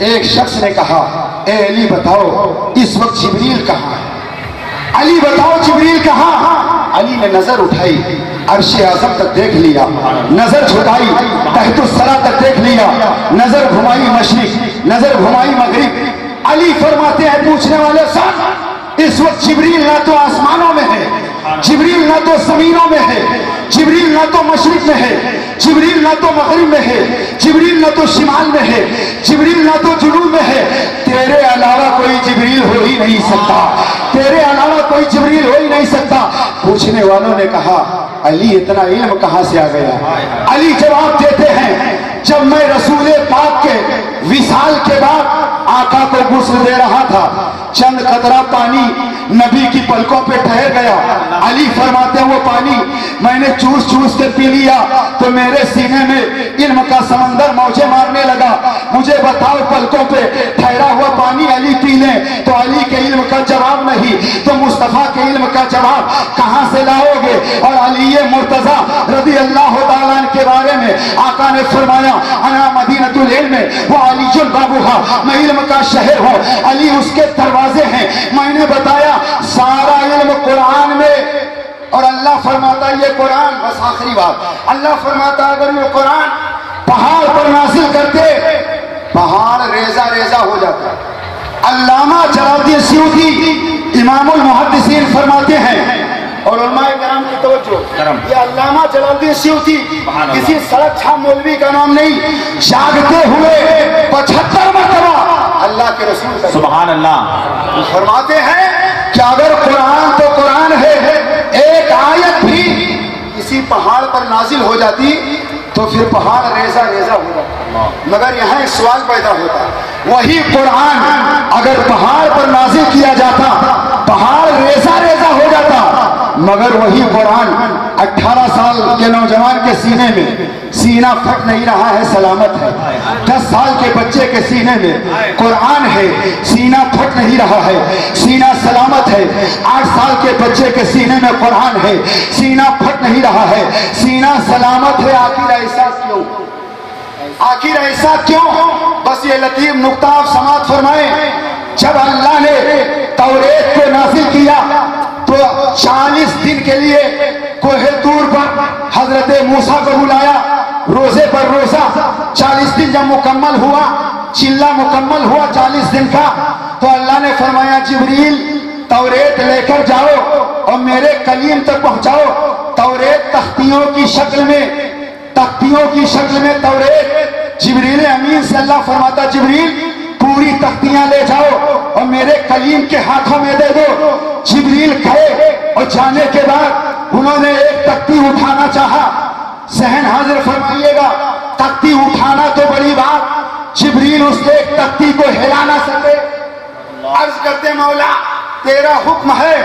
ایک شخص نے کہا اے علی بتاؤ اس وقت جبریل کہاں ہے؟ علی بتاؤ جبریل کہاں؟ علی نے نظر اٹھائی، عرش اعظم تک دیکھ لیا، نظر جھکائی تحت الثری تک دیکھ لیا، نظر گھمائی مشرق، نظر گھمائی مغرب۔ علی فرماتے ہیں پوچھنے والے صاحب اس وقت جبریل نہ تو آسمانوں میں ہے، جبریل نہ تو زمینوں میں ہے، جبریل نہ تو مشرق میں ہے، جبریل نہ تو مغرب میں ہے، جبریل نہ تو شمال میں ہے، جبریل نہ تو جنوب میں ہے، تیرے علاوہ کوئی جبریل ہو ہی نہیں سکتا، تیرے علاوہ کوئی جبریل ہو ہی نہیں سکتا۔ پوچھنے والوں نے کہا علی اتنا علم کہاں سے آ گیا؟ علی جواب دیتے ہیں جب میں رسول پاک کے وصال کے بعد آقا کو غسل دے رہا تھا، چند قطرہ پانی نبی کی پلکوں پہ ٹھہر گیا، علی فرماتے ہیں وہ پانی میں نے چوس چوس کر پی لیا تو میرے سینے میں علم کا سمندر موجیں مارنے لگا، مجھے بتاؤ پلکوں پہ ٹھہرا ہوا پانی علی پی لیں تو علی کے علم کا جواب نہیں تو مصطفیٰ کے علم کا جواب کہاں سے لاؤ گے؟ اور علی مرتضیٰ رضی اللہ تعالیٰ عنہ کے بارے میں آقا نے فرمایا انا مدینۃ العلم و علی بابھا، میں علم کا شہر ہوں، علی اس کے دروازے ہیں۔ میں نے بتایا سارا علم قرآن میں، اور اللہ فرماتا یہ قرآن، بس آخری بات، اللہ فرماتا اگر یہ قرآن پہاڑ پر نازل کرتے پہاڑ ریزہ ریزہ ہو جاتا۔ علامہ جلال الدین سیوطی امام المحدثین فرماتے ہیں، اور علماء کرام کی توجہ، یہ علامہ جلال الدین سیوطی کسی سڑک چھاپ مولوی کا نام نہیں، جاگتے ہوئے 75 مرتبہ اللہ کے رسول کا سبحان اللہ فرماتے ہیں کہ اگر قرآن تو قرآن ہے، ایک آیت بھی کسی پہاڑ پر نازل ہو جاتی تو پھر پہاڑ ریزہ ریزہ ہو جاتا، مگر یہاں ایک سوال پیدا ہوتا، وہی قرآن اگر پہاڑ پر نازل کیا جاتا پہاڑ ریزہ ریزہ ہو جاتا مگر وہی قرآن 18 سال کے نوجوان کے سینے میں سینہ پھٹ نہیں رہا ہے، سلامت ہے۔ 10 سال کے بچے کے سینے میں قرآن ہے، سینہ پھٹ نہیں رہا ہے، سینہ سلامت ہے۔ 8 سال کے بچے کے سینے میں قرآن ہے، سینہ پھٹ نہیں رہا ہے، سینہ سلامت ہے۔ آخر ایسا کیوں؟ آخر ایسا کیوں؟ بس یہ لطیف نقطہ آپ سماعت فرمائیں۔ جب اللہ نے توریت کو نازل کیا تو 40 دن کے لیے کوہ طور پر حضرت موسیٰ کو بلایا، روزے پر روزہ۔ 40 دن جب مکمل ہوا، چلہ مکمل ہوا 40 دن کا، تو اللہ نے فرمایا جبریل توریت لے کر جاؤ اور میرے کلیم تک پہنچاؤ۔ توریت تختیوں کی شکل میں، تختیوں کی شکل میں توریت جبریل امین سے اللہ فرماتا جبریل پوری تختیاں لے جاؤ اور میرے کلیم کے ہاتھوں میں دے دو۔ جبریل گئے اور جانے کے بعد انہوں نے ایک تختی اٹھانا چاہا۔ ذہن حاضر فرمائیے گا، تختی اٹھانا تو بڑی بات، جبریل اس کے ایک تختی کو ہلا نہ سکے۔ عرض کرتے مولا تیرا حکم ہے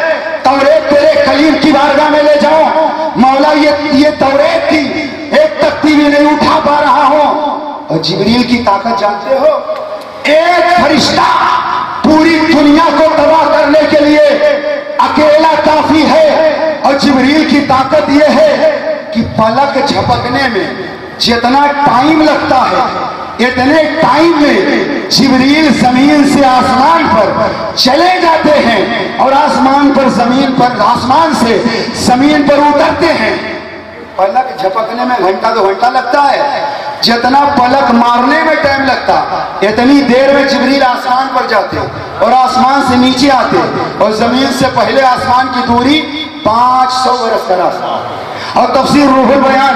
توریت تیرے کلیم کی بارگاہ میں لے جاؤ۔ مولا یہ توریت کی ایک تختی بھی نہیں اٹھا پا رہا ہوں۔ اور جبریل کی طاقت جانتے ہو، ایک فرشتہ پوری دنیا کو تباہ کرنے کے لیے اکیلا کافی ہے۔ اور جبریل کی طاقت یہ ہے کہ پلک جھپکنے میں جتنا ٹائم لگتا ہے اتنے ٹائم میں جبریل زمین سے آسمان پر چلے جاتے ہیں اور آسمان پر زمین پر، آسمان سے زمین پر اترتے ہیں۔ پلک جھپکنے میں گھنٹہ 2 گھنٹہ لگتا ہے، جتنا پلک مارنے میں ٹائم لگتا اتنی دیر میں جبریل آسمان پر جاتے اور آسمان سے نیچے آتے، اور زمین سے پہلے آسمان کی دوری 500 برس کا راستہ۔ اور تفسیر روح البیان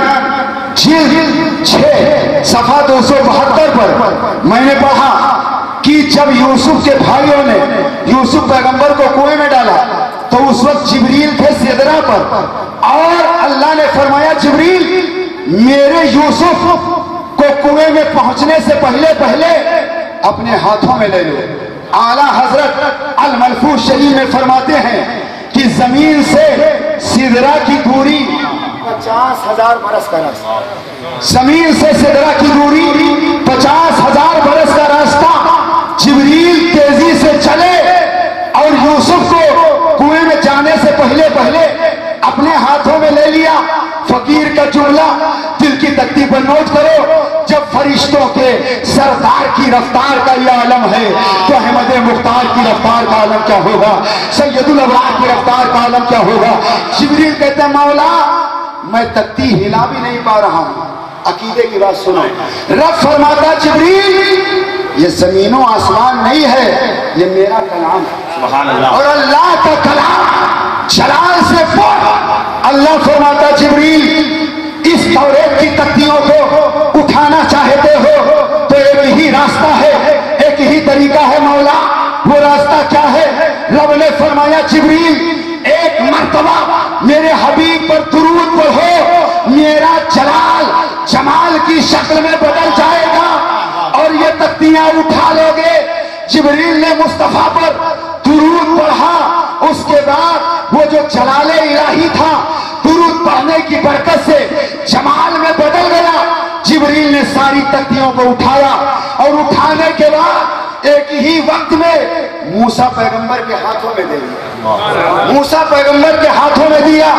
جلد 6 صفحہ 272 پر میں نے پڑھا کہ جب یوسف کے بھائیوں نے یوسف پیغمبر کو کنویں میں ڈالا تو اس وقت جبریل تھے سدرہ پر، اور اللہ نے فرمایا جبریل میرے یوسف کو کنویں میں پہنچنے سے پہلے اپنے ہاتھوں میں لے لو۔ اعلیٰ حضرت الملفوظ شریف میں فرماتے ہیں کہ زمین سے سدرہ کی دوری 50,000 برس کا راستہ، زمین سے سدرہ کی دوری 50,000 برس کا راستہ۔ جبریل تیزی سے چلے اور یوسف کو کنویں میں جانے سے پہلے اپنے ہاتھوں میں لے لیا۔ فقیر کا جملہ دل کی تختی پر نوٹ کرو، جب فرشتوں کے سردار کی رفتار کا یہ عالم ہے تو احمد مختار کی رفتار کا عالم کیا ہوگا، سید الابرار کی رفتار کا عالم کیا ہوگا۔ جبریل کہتے ہیں مولا میں تختی ہلا بھی نہیں پا رہا ہوں۔ عقیدے کی بات سنو، رب فرماتا جبریل یہ زمین و آسمان نہیں ہے، یہ میرا کلام ہے، سبحان اللہ۔ اور اللہ کا کلام جلال سے پڑھ۔ اللہ فرماتا جبریل اس توریت کی تختیوں کو اٹھانا چاہتے ہو تو ایک ہی راستہ ہے، ایک ہی طریقہ ہے مولا۔ وہ راستہ کیا ہے؟ رب نے فرمایا جبریل ایک مرتبہ میرے حبیب پر درود پڑھو، میرا جلال جمال کی شکل میں بدل جائے گا اور یہ تختیاں اٹھا لو گے۔ جبریل نے مصطفیٰ پر درود پڑھا، اس کے بعد وہ جو جلال الہی تھا درود پڑھنے کی برکت سے جمال میں بدل گیا۔ جبریل نے ساری تختیوں کو اٹھایا اور اٹھانے کے بعد ایک ہی وقت میں موسیٰ پیغمبر کے ہاتھوں میں دے دیا، موسیٰ پیغمبر کے ہاتھوں میں دیا۔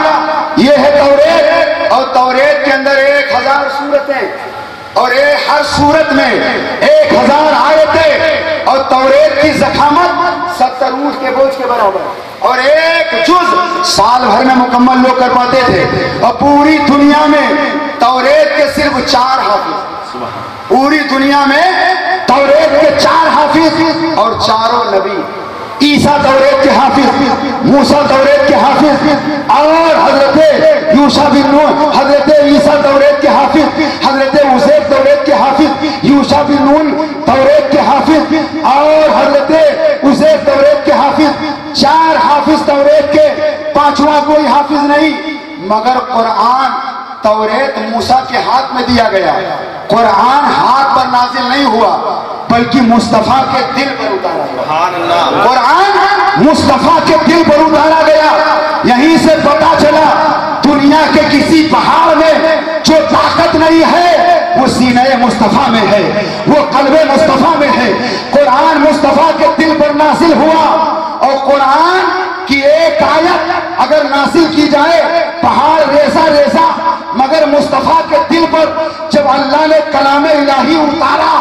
یہ ہے توریت، اور توریت کے اندر 1000 سورتیں اور ہر سورت میں 1000 آیتیں، اور توریت کی ضخامت 70 اونٹ کے بوجھ کے برابر، اور ایک جز سال بھر میں مکمل لوگ کر پاتے تھے۔ اور پوری دنیا میں توریت کے صرف 4 حافظ، پوری دنیا میں توریت کے 4 حافظ، اور چاروں نبی۔ عیسیٰ توریت کے حافظ، موسیٰ توریت کے حافظ، اور حضرت یوشع بن نون، حضرت عیسیٰ توریت کے حافظ، حضرت عزیر توریت کے حافظ، یوشع بن نون توریت کے حافظ، اور حضرت عزیر توریت کے حافظ۔ 4 حافظ توریت کے، 5واں کوئی حافظ نہیں۔ مگر قرآن توریت موسیٰ کے ہاتھ میں دیا گیا۔ قرآن ہاتھ پر نازل نہیں ہوا بلکہ مصطفیٰ کے دل پر اتارا گیا۔ قرآن مصطفیٰ کے دل پر اتارا گیا۔ यहीं से पता चला दुनिया के किसी पहाड़ में जो ताकत नहीं है वो सीने मुस्तफा में है, वो कल्बे मुस्तफा में है। कुरान मुस्तफा के दिल पर नासिल हुआ और कुरान की एक आयत अगर नासिल की जाए पहाड़ रेसा रेसा, मगर मुस्तफा के दिल पर जब अल्लाह ने कलाम इलाही उतारा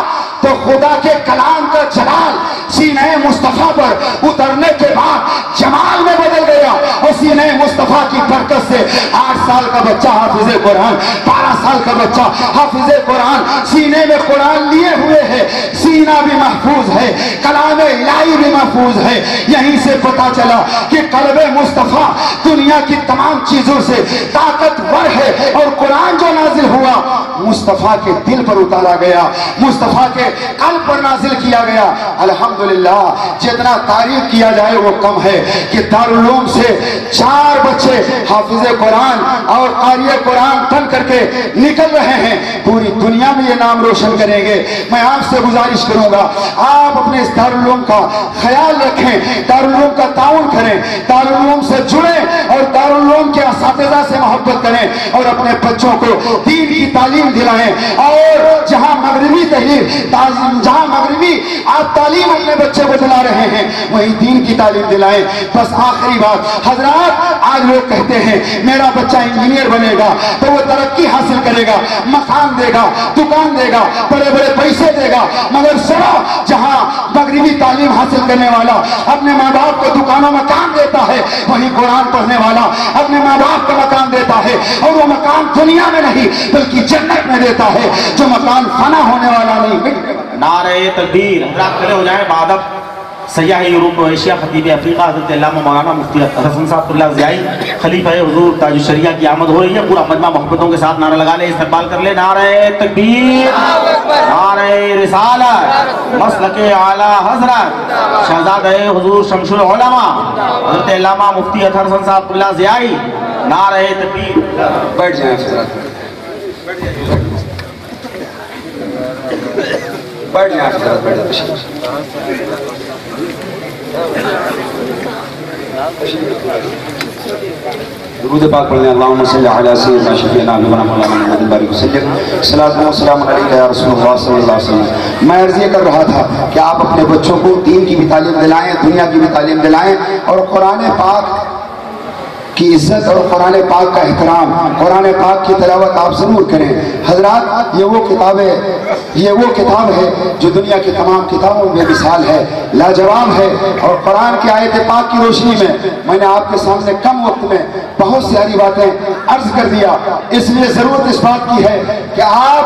तो खुदा के कलाम का जलाल सीने मुस्तफा पर उतरने के बाद जमाल में बदल गया। और सीने मुस्तफा की बरकत से 8 साल का बच्चा हाफिज कुरान, 12 साल का बच्चा हाफिज कुरान, सीने में कुरान लिए हुए है, सीना भी महफूज है, कलाम इलाही भी महफूज है। यहीं से पता चला कि कल्बे मुस्तफा दुनिया की तमाम चीजों से ताकतवर है। और कुरान जो नाजिल हुआ मुस्तफा के दिल पर उतारा गया, मुस्तफा के कल्ब पर नाजिल किया गया। अल्हम्दुलिल्लाह, जितना तारीफ किया जाए वो कम है कि दारुल उलूम से 4 बच्चे हाफिज कुरान और क़ारी कुरान बन करके निकल रहे हैं, पूरी दुनिया में ये नाम रोशन करेंगे। मैं आपसे गुजारिश करूंगा आप अपने इस दारुल उलूम का ख्याल रखें, दारुल उलूम का ताउन करें, दारुल उलूम से जुड़ें और दारुल उलूम के असातिज़ा से मोहब्बत करें और अपने बच्चों को दीन की तालीम दिलाएं। और जहां मगरिबी तहलीम, जहां मगरिबी आप तालीम अपने बच्चे को दिला रहे हैं वहीं दीन की तालीम दिलाएं। बस आखिरी बात हजरात, आज लोग कहते हैं मेरा बच्चा इंजीनियर बनेगा तो वो तरक्की हासिल करेगा, मकान देगा, दुकान देगा, बड़े बड़े पैसे देगा। मगर सुनो, जहां मगरिबी तालीम हासिल करने वाला अपने माँ बाप को दुकानों में काम देता है, वहीं कुरान पढ़ने वाला अपने माँ बाप को मकान देता है। और वो मकान दुनिया में नहीं बल्कि जन्नत में देता है, जो मकान फना होने वाला नहीं, मिटने वाला। नारे तकबीर। हज़रात खड़े हो जाए। बादब सयाह यूरोप और एशिया खतीब अफ्रीका हज़रत अल्लामा मौलाना मुफ्ती हसन साहब ज़ियाई खलीफा हुज़ूर ताज शरिया की आमद हो रही है। पूरा मजमा मोहब्बतों के साथ नारा लगा ले, इस्तकबाल कर ले। नारे तकबीर, नारे रिसालत, मसलके आला हज़रत शहज़ादे हुज़ूर शमसुल उलमा हज़रत अल्लामा मुफ्ती हसन साहब ज़ियाई। नारे तकबीर। बैठ जाए, बैठ जाए, बैठ जाए। दुरूद पाक पढ़ने अल्लाहुम्मा सल्लि अला सय्यिदिना शफीना मौलाना मुहम्मद बारिक वसल्लम सल्लल्लाहु अलैहि या रसूलुल्लाह सल्लल्लाहु अलैहि वसल्लम। मैं अर्ज़ ये कर रहा था कि आप अपने बच्चों को दीन की भी तालीम दिलाएं, दुनिया की भी तालीम दिलाएं और कुरान पाक की इज्जत और कुरान पाक का एहतराम, कुरान पाक की तिलावत आप जरूर करें। हजरात, ये वो किताब है जो दुनिया की तमाम किताबों में मिसाल है, लाजवाब है। और कुरान की आयत पाक की रोशनी में मैंने आपके सामने कम वक्त में बहुत सारी बातें अर्ज कर दिया, इसलिए जरूरत इस बात की है कि आप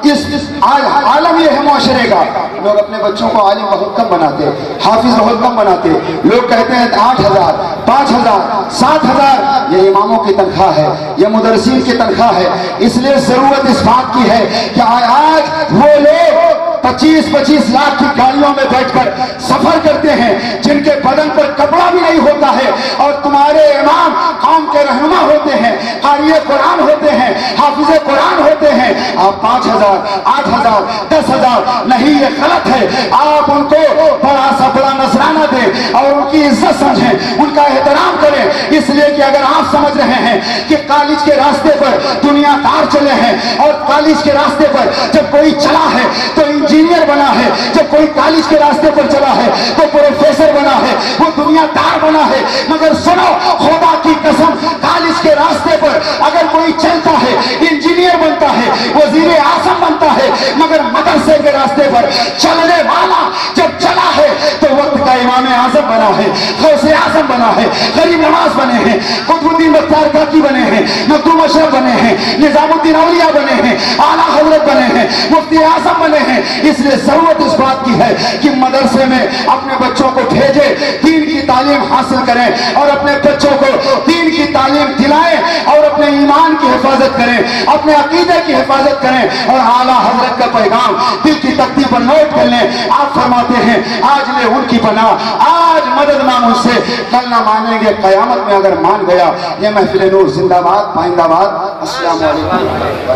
इस आलम ये है मुआशरे का, लोग अपने बच्चों को आलिम बहुत कम बनाते, हाफिज बहुत कम बनाते। लोग कहते हैं 8,000, 5,000, 7,000 ये इमामों की तनख्वाह है, ये मुदर्रिसीन की तनख्वाह है। इसलिए जरूरत इस बात की है कि आज वो लोग 25-25 लाख की गाड़ियों में बैठकर सफर करते हैं, जिनके बदन पर कपड़ा भी नहीं होता है, और तुम्हारे इमाम कौम के रहनुमा होते हैं, क़ारी कुरान होते हैं, हाफिज कुरान होते हैं। आप 5,000, 8,000, 10,000 नहीं, ये गलत है। आप उनको बड़ा सा बड़ा नजराना दें और उनकी इज्जत समझें, उनका एहतराम करें। इसलिए कि अगर आप समझ रहे हैं कि कॉलेज के रास्ते पर दुनियादार चले हैं और कॉलेज के रास्ते पर जब कोई चला है तो इंजीनियर बना है, जब कोई कॉलेज के रास्ते पर चला है तो प्रोफेसर बना है, वो दुनियादार बना है। मगर सुनो, खुदा की कसम, कॉलेज के रास्ते पर अगर कोई चलता है, इंजीनियर बनता है, वजीर आजम बनता है, मगर मदरसे के रास्ते पर चलने वाला जब चला है तो वक्त का इमाम आजम बना है, गौसे आजम बना है, गरीब नवाज बने हैं, कुतुबुद्दीन बख्तियार काकी बने हैं, मखदूम अशरफ बने हैं, निजामुद्दीन औलिया बने हैं, आला हजरत बने हैं, मुफ्ती आजम बने हैं। इसलिए जरूरत इस बात की है कि मदरसे में अपने बच्चों को भेजे, दीन की तालीम हासिल करें और अपने बच्चों को दीन की तालीम दिलाएं और अपने ईमान की हिफाजत करें, अपने अकीदे की हिफाजत करें और आला हजरत का पैगाम दिल की तख्ती पर नोट कर लें। आप फरमाते हैं आज ले उनकी बना, आज मदद मांग उनसे, कल ना मानेंगे कयामत में अगर मान गया। ये महफिल नूर जिंदाबाद, पाइंदाबाद। अस्सलाम वालेकुम।